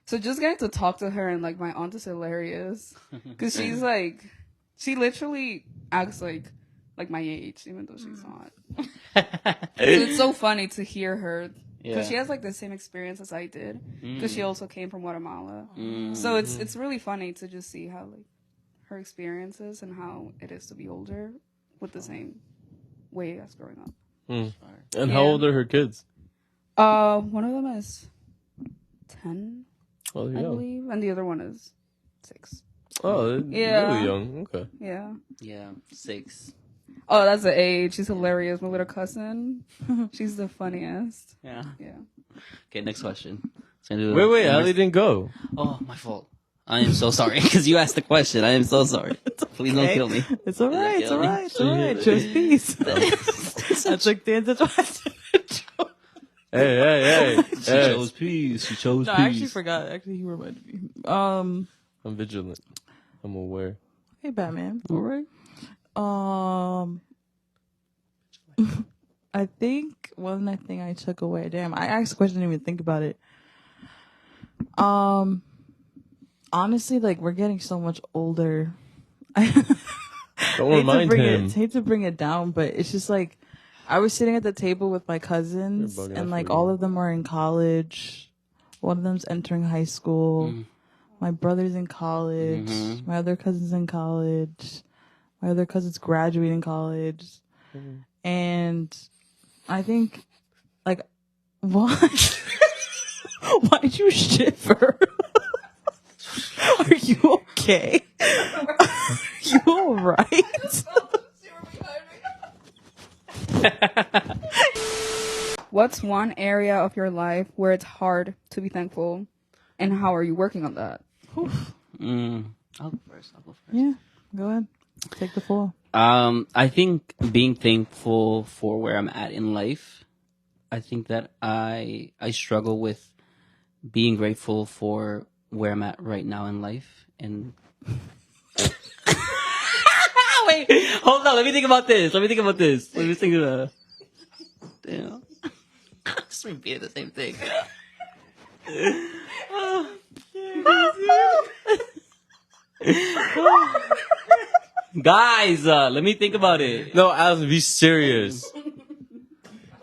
So just getting to talk to her, and like my aunt is hilarious because she's like, she literally acts like like my age, even though she's not. It's so funny to hear her because she has like the same experience as I did because she also came from Guatemala. So it's really funny to just see how like her experiences and how it is to be older with the same way as growing up. And how old are her kids? One of them is 10, Oh, I believe, and the other one is 6. Oh, they're really young. Okay. Yeah. Yeah, 6. Oh, that's the age. She's hilarious. My little cousin. She's the funniest. Yeah. Yeah. Okay, next question. Wait, Ali didn't go. Oh, my fault. I am so sorry because you asked the question. I am so sorry. Please don't kill me. It's all right. It's all right. It's all right. Choose peace. That's like the end of the Hey. She chose peace. She chose No, peace. I actually forgot. Actually, he reminded me. I'm vigilant. I'm aware. Hey, Batman. All right. I think one thing I took away. Damn, I asked the question, didn't even think about it. Honestly, like we're getting so much older. Don't remind him. Hate to bring it down, but it's just like I was sitting at the table with my cousins, and like all of them are in college. One of them's entering high school. My brother's in college. My other cousin's in college. My other cousin's graduating college. And I think, like, what? Why'd you shiver? Are you okay? Are you alright? What's one area of your life where it's hard to be thankful, and how are you working on that? I'll go first. Yeah, go ahead. Take the floor. I think being thankful for where I'm at in life. I think that I struggle with being grateful for where I'm at right now in life. And wait, hold on. Let me think about this. Let me think about Damn. Just repeated the same thing. Guys, let me think about it. No, Alvin, be serious.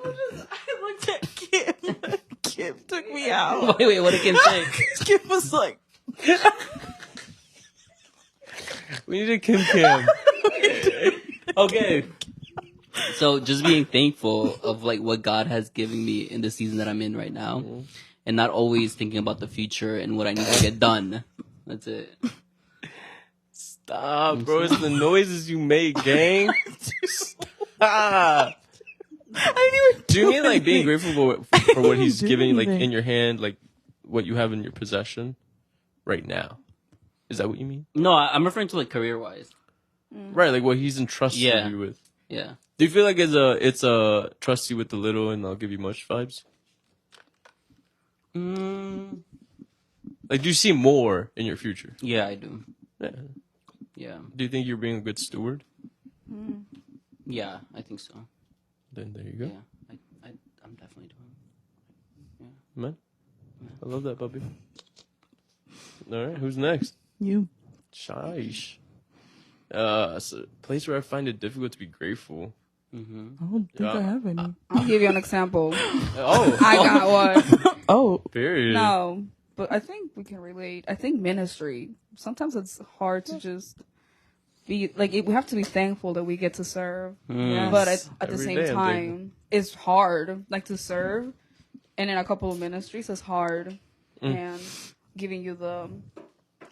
I looked at Kim. Kim took me out. Wait, what did Kim say? Kim was like, We need a Kim. Okay. So just being thankful of like what God has given me in the season that I'm in right now, and not always thinking about the future and what I need to get done. That's it. Stop, bro. It's the noises you make, gang. Stop. I didn't even Do you mean like being grateful for what he's do giving you, like anything. in your hand, like what you have in your possession right now? Is that what you mean? No, I'm referring to like career wise. Right, like what he's entrusted Yeah. you with. Yeah. Do you feel like it's a trust you with the little and I'll give you much vibes? Like, do you see more in your future? Yeah, I do. Yeah. Yeah. Do you think you're being a good steward? Yeah, I think so. Then there you go. Yeah, I'm definitely doing. Man, I love that, puppy. All right, who's next? You. Shish. It's a place where I find it difficult to be grateful. I don't think I Yeah. have any. I'll give you an example. Oh, I got one. Oh. period. No, but I think we can relate. I think ministry. Sometimes it's hard to just be like. We have to be thankful that we get to serve, but at the Every same day I'm time, it's hard. Like to serve, and in a couple of ministries, it's hard, and giving you the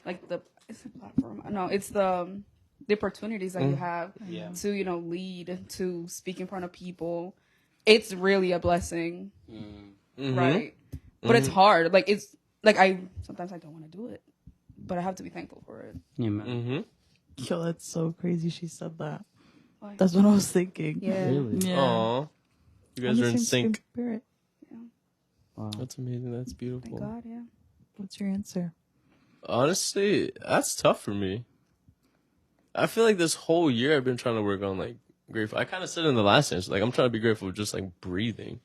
it's a platform. No, it's the opportunities that you have to lead, to speak in front of people. It's really a blessing, right? But it's hard. Like it's like sometimes I don't want to do it, but I have to be thankful for it. Yeah, man. Yo, that's so crazy she said that. Like, That's what I was thinking. yeah. Really? Yeah. Aw. You guys On are the in same sync. spirit. Wow. That's amazing. That's beautiful. Thank God, yeah. What's your answer? Honestly, that's tough for me. I feel like this whole year I've been trying to work on like grateful. I kind of said in the last answer, like I'm trying to be grateful for just like breathing.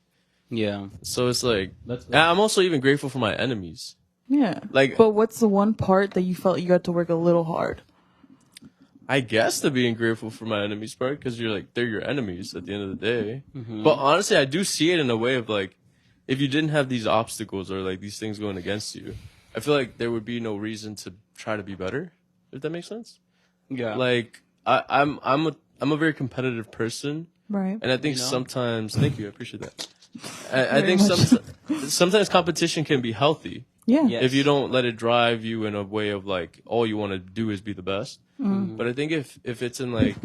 Yeah. So it's like That's and I'm also even grateful for my enemies. Yeah. Like But what's the one part that you felt you got to work a little hard? I guess to being grateful for my enemies part, because you're like, they're your enemies at the end of the day. But honestly, I do see it in a way of like, if you didn't have these obstacles or like these things going against you, I feel like there would be no reason to try to be better. If that makes sense. Yeah. Like I'm a very competitive person, Right. and I think sometimes, thank you, I appreciate that. I Very think sometimes competition can be healthy. Yeah. Yes. If you don't let it drive you in a way of like all you want to do is be the best. But I think if it's in like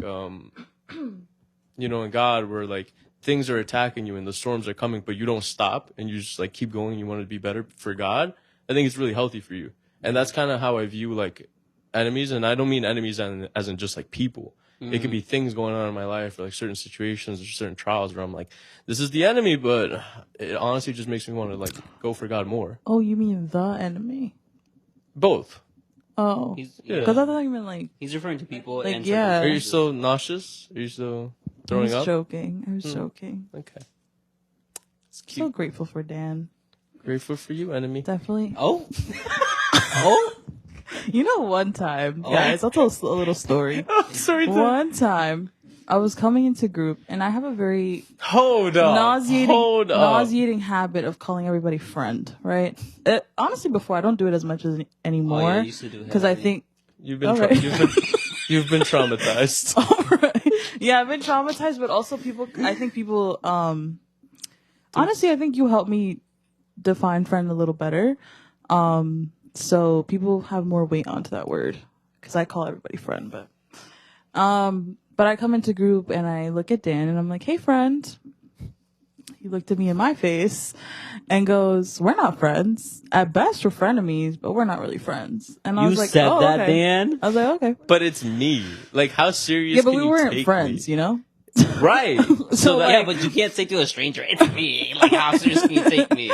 in God where like things are attacking you and the storms are coming, but you don't stop and you just like keep going, you want to be better for God, I think it's really healthy for you. And that's kind of how I view like enemies, and I don't mean enemies as in just like people. It could be things going on in my life or like certain situations or certain trials where I'm like, this is the enemy, but it honestly just makes me want to like go for God more. Oh, you mean the enemy? Both. Oh. Because I thought you meant like... He's referring to people Like, and yeah. Are you still nauseous? Are you still throwing I was up? joking. I was joking. Okay. It's So cute. grateful for Dan. Grateful for you, enemy. Definitely. Oh. Oh. You know, one time, guys, I'll tell a little story. Sorry. One time, I was coming into group, and I have a very Hold up. nauseating habit of calling everybody friend, right? Honestly, before, I don't do it as much as Oh, anymore. yeah, you used to do it Because I heavily. think... You've been Okay. you've been traumatized. Alright. Yeah, I've been traumatized, but also I think people, honestly, I think you helped me define friend a little better. So people have more weight onto that word, because I call everybody friend, but I come into group and I look at Dan and I'm like, hey friend. He looked at me in my face and goes, we're not friends. At best, we're frenemies, but we're not really friends. And I You was like, said oh, that, okay. Dan? I was like, okay. But it's me. Like, how serious? Yeah, but can we you weren't take friends, me? you know? Right. So, that, Yeah, but you can't say to a stranger, it's me. Like, how serious can you take me?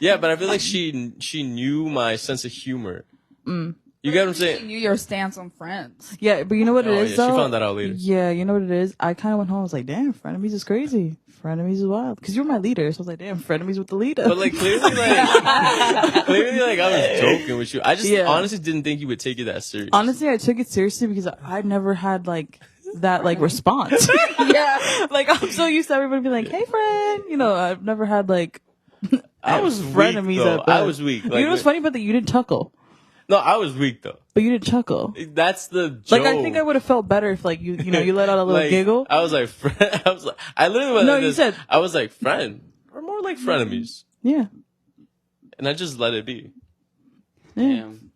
yeah, but I feel like she knew my sense of humor. You get what I'm She saying? knew your stance on friends. Yeah, but you know what it Oh, is, yeah, though? she found that out later. Yeah, you know what it is? I kind of went home. I was like, damn, frenemies is crazy. Frenemies is wild. Because you're my leader. So I was like, damn, frenemies with the leader. But like clearly, like I was joking with you. I just honestly didn't think you would take it that serious. Honestly, I took it seriously because I never had like that like response. Yeah. Like I'm so used to everybody being like, hey friend. You know, I've never had like I was weak frenemies though. at best. I was weak. You Like, know what's funny about that? You didn't chuckle. No, I was weak though. But you didn't chuckle. That's the joke. Like I think I would have felt better if like you let out a little like, giggle. I was like, I literally went No, like you this. said- I was like, friend, or more like frenemies, Yeah. and I just let it be. Yeah. Damn.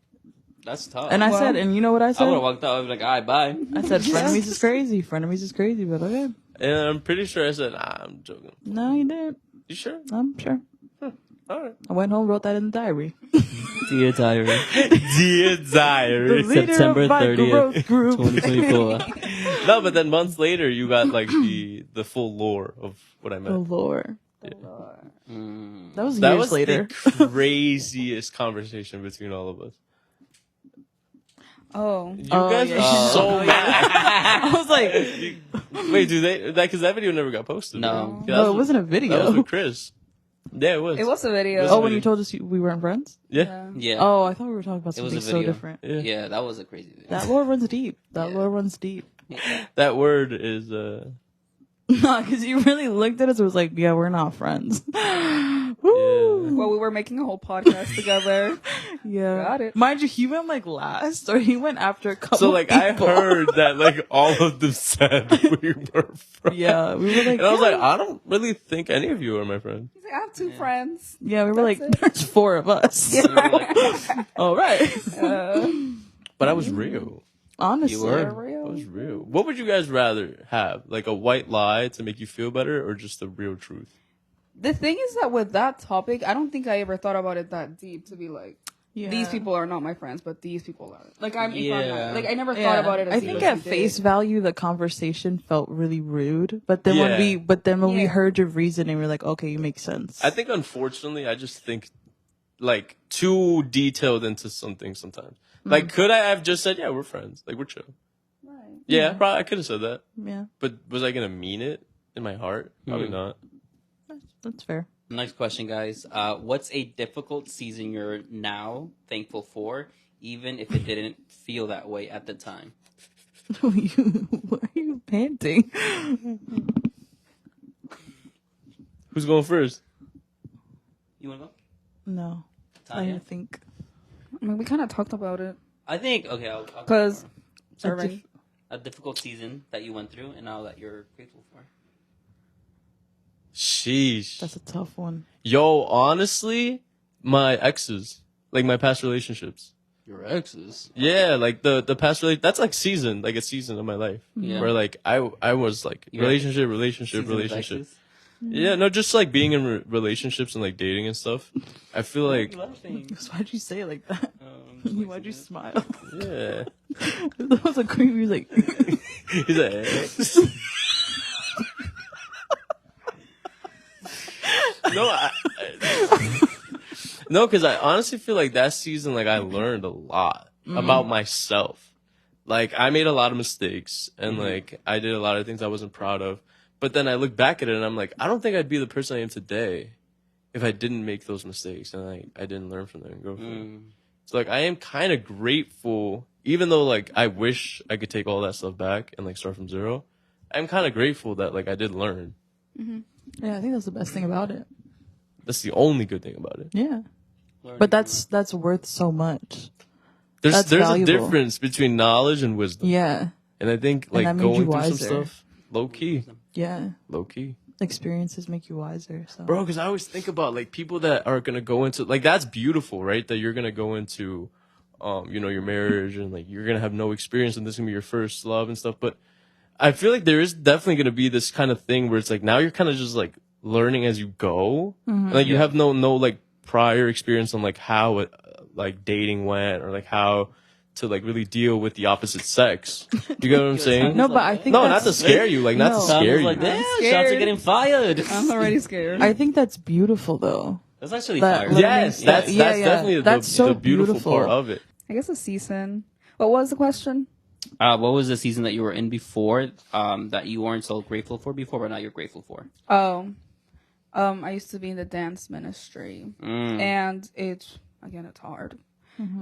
That's tough. And I Well, said, and you know what I I said? would have walked out. I'd be like, all right, bye. I said, frenemies is crazy. Frenemies is crazy, but okay. And I'm pretty sure I said, nah, I'm joking. No, you didn't. You sure? I'm sure. All right. I went home, wrote that in the diary. Dear diary. Dear diary. Leader September of my 30th, growth group. 2024. No, but then months later, you got like the full lore of what I The meant. lore. Mm. That was That years was later. the craziest conversation between all of us. Oh. You Oh, guys yeah. were so mad. I was like, Wait, do they? Because that video never got posted. No. right? Yeah, no, it wasn't a That was video. with Chris. Yeah, it was. It was a video. was Oh, a when video. you told us we weren't friends? Yeah. Yeah. Oh, I thought we were talking about It was something a so video. different. Yeah. Yeah, that was a crazy video. That lore runs deep. That Yeah. lore runs deep. That word is No, because you really looked at us and was like, yeah, we're not friends. Woo. Well, we were making a whole podcast together. Yeah. Got it. Mind you, he went like last, or he went after a couple so like I people. heard that like all of them said we were friends. Yeah, we were like, And I was yeah. like, I don't really think any of you are my friend. He's like, I have two friends. Yeah, we were like, That's it. there's four of us. All right. But I was real. Honestly. You were. For I real. was real. What would you guys rather have? Like a white lie to make you feel better, or just the real truth? The thing is that with that topic, I don't think I ever thought about it that deep to be like, Yeah. these people are not my friends, but these people are. Like I'm Yeah. like I never Yeah. thought about it as I deep think as at you face did. value the conversation felt really rude, but then Yeah. when we Yeah. heard your reasoning, we are like, okay, you make sense. I think unfortunately, I just think like too detailed into something sometimes. Like, could I have just said, yeah, we're friends, like we're chill? Right. Yeah, probably I could have said that. Yeah, But was I gonna mean it in my heart? Probably not. that's fair. Next question, guys. What's a difficult season you're now thankful for, even if it didn't feel that way at the time? Why are you panting? Who's going first? You want to go? No. I Tanya? didn't think. I mean, we kind of talked about it. I think, okay, I'll go Because for serving. a difficult season that you went through and now that you're grateful for. Sheesh. That's a tough one. Yo, honestly, my exes, like my past relationships. Your exes? Yeah, like the past that's like a season of my life. Yeah. Where like I was like Your relationship. Season of exes? Yeah, no, just like being in relationships and like dating and stuff. I feel like So why'd you say it like that? Why'd you smile? yeah. That was a creepy. He was like, He's like no, no, because I honestly feel like that season, like I learned a lot about myself. Like I made a lot of mistakes and like I did a lot of things I wasn't proud of. But then I look back at it and I'm like, I don't think I'd be the person I am today if I didn't make those mistakes and I didn't learn from them and go from it. So like I am kind of grateful, even though like I wish I could take all that stuff back and like start from zero. I'm kind of grateful that like I did learn. yeah, I think that's the best thing about it. That's the only good thing about it. Yeah, but that's worth so much. There's That's valuable. a difference between knowledge and wisdom. Yeah, And I think And like that made going you through some wiser. stuff, low key. yeah. Experiences make you wiser. So Bro, because I always think about like people that are gonna go into like that's beautiful, right? That you're gonna go into, your marriage and like you're gonna have no experience and this is gonna be your first love and stuff. But I feel like there is definitely gonna be this kind of thing where it's like now you're kind of just like learning as you go, and, like you have no like prior experience on like how like dating went or like how to like really deal with the opposite sex. You get what I'm saying? no, but I think No, that's, not to scare you, like not to No. scare you. Like, damn, scared. shots are getting fired. I'm already scared. I think that's beautiful though. That's actually That fire. learning- Yes, Yeah, that's yeah. definitely That's so the beautiful beautiful. part of it. I guess a season. What was the question? What was the season that you were in before that you weren't so grateful for before, but now you're grateful for? Oh, I used to be in the dance ministry, and it's hard.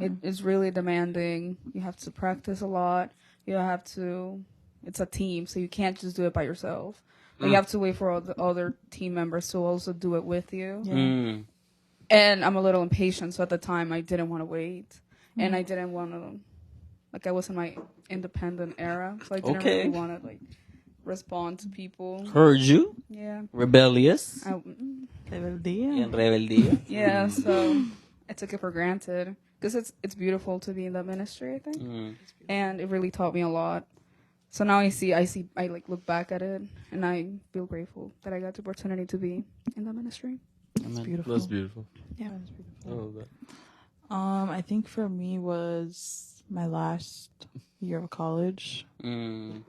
It's really demanding. You have to practice a lot. It's a team, so you can't just do it by yourself. Like, you have to wait for all the other team members to also do it with you. Mm. And I'm a little impatient, so at the time I didn't want to wait, and I didn't want to, like, I was in my independent era, so I didn't really want to like respond to people. Heard you. Yeah. Rebellious. Rebeldía. And rebeldía. Yeah. So I took it for granted because it's beautiful to be in that ministry, I think, and it really taught me a lot. So now I like look back at it and I feel grateful that I got the opportunity to be in that ministry. That's beautiful. That's beautiful. Yeah. That's beautiful. I love that. I think for me was my last year of college. Mm.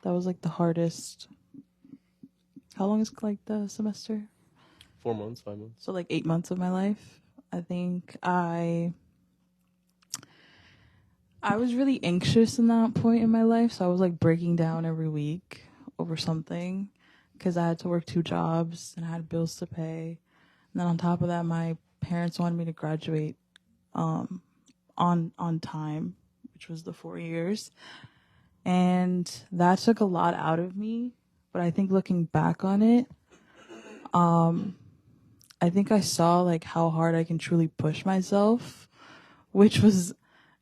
That was like the hardest. How long is like the semester? 4 months, 5 months. So like 8 months of my life. I think I was really anxious in that point in my life. So I was like breaking down every week over something because I had to work 2 jobs and I had bills to pay. And then on top of that, my parents wanted me to graduate on time, which was the 4 years. And that took a lot out of me. But I think looking back on it, I think I saw like how hard I can truly push myself, which was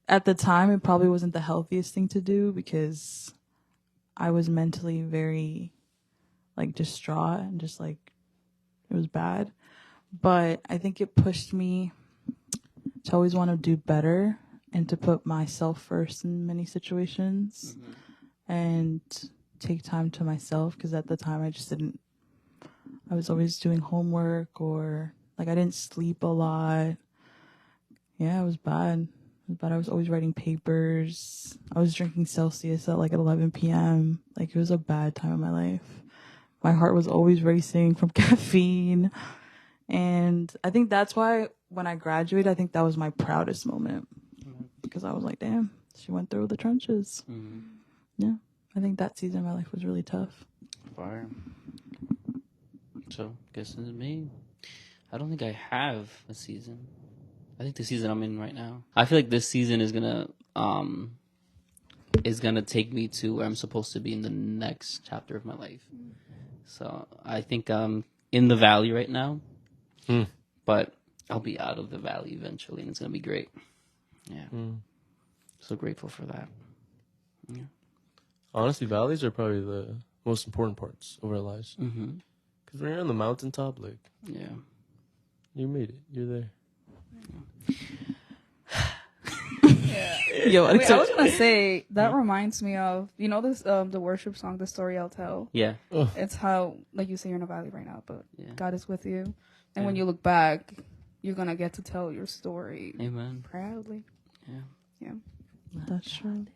at the time, it probably wasn't the healthiest thing to do because I was mentally very like distraught and just like it was bad. But I think it pushed me to always want to do better and to put myself first in many situations and take time to myself because at the time I was always doing homework or like I didn't sleep a lot. Yeah, it was bad. But I was always writing papers. I was drinking Celsius at like 11 p.m. Like it was a bad time in my life. My heart was always racing from caffeine. And I think that's why when I graduated, I think that was my proudest moment. Because I was like, damn, she went through the trenches. Yeah, I think that season of my life was really tough. Fire. So, guess it's me. I don't think I have a season. I think the season I'm in right now. I feel like this season is gonna is gonna take me to where I'm supposed to be in the next chapter of my life. So I think I'm in the valley right now, but I'll be out of the valley eventually, and it's gonna be great. Yeah, so grateful for that. Yeah. Honestly, valleys are probably the most important parts of our lives. Mm-hmm. Because when you're on the mountaintop, like, Yeah. you made it. You're there. Yo, Wait, I was gonna say that reminds me of this the worship song, "The Story I'll Tell." Yeah. It's how, like you say, you're in a valley right now, but Yeah. God is with you, and when you look back, you're gonna get to tell your story Amen. proudly. Yeah. That's true.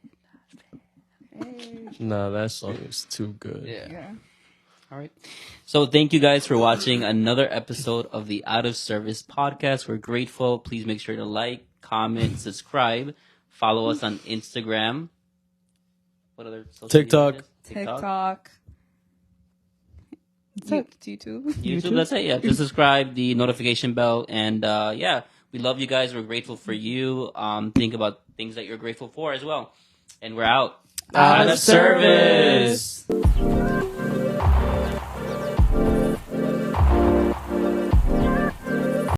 Hey. Nah, that song is too good. Yeah. All right. So thank you guys for watching another episode of the Out of Service podcast. We're grateful. Please make sure to like, comment, subscribe, follow us on Instagram. What other social TikTok. media? TikTok. YouTube. YouTube. That's it. Yeah. Just subscribe, the notification bell, and yeah, we love you guys. We're grateful for you. Think about things that you're grateful for as well. And we're out. Out of service.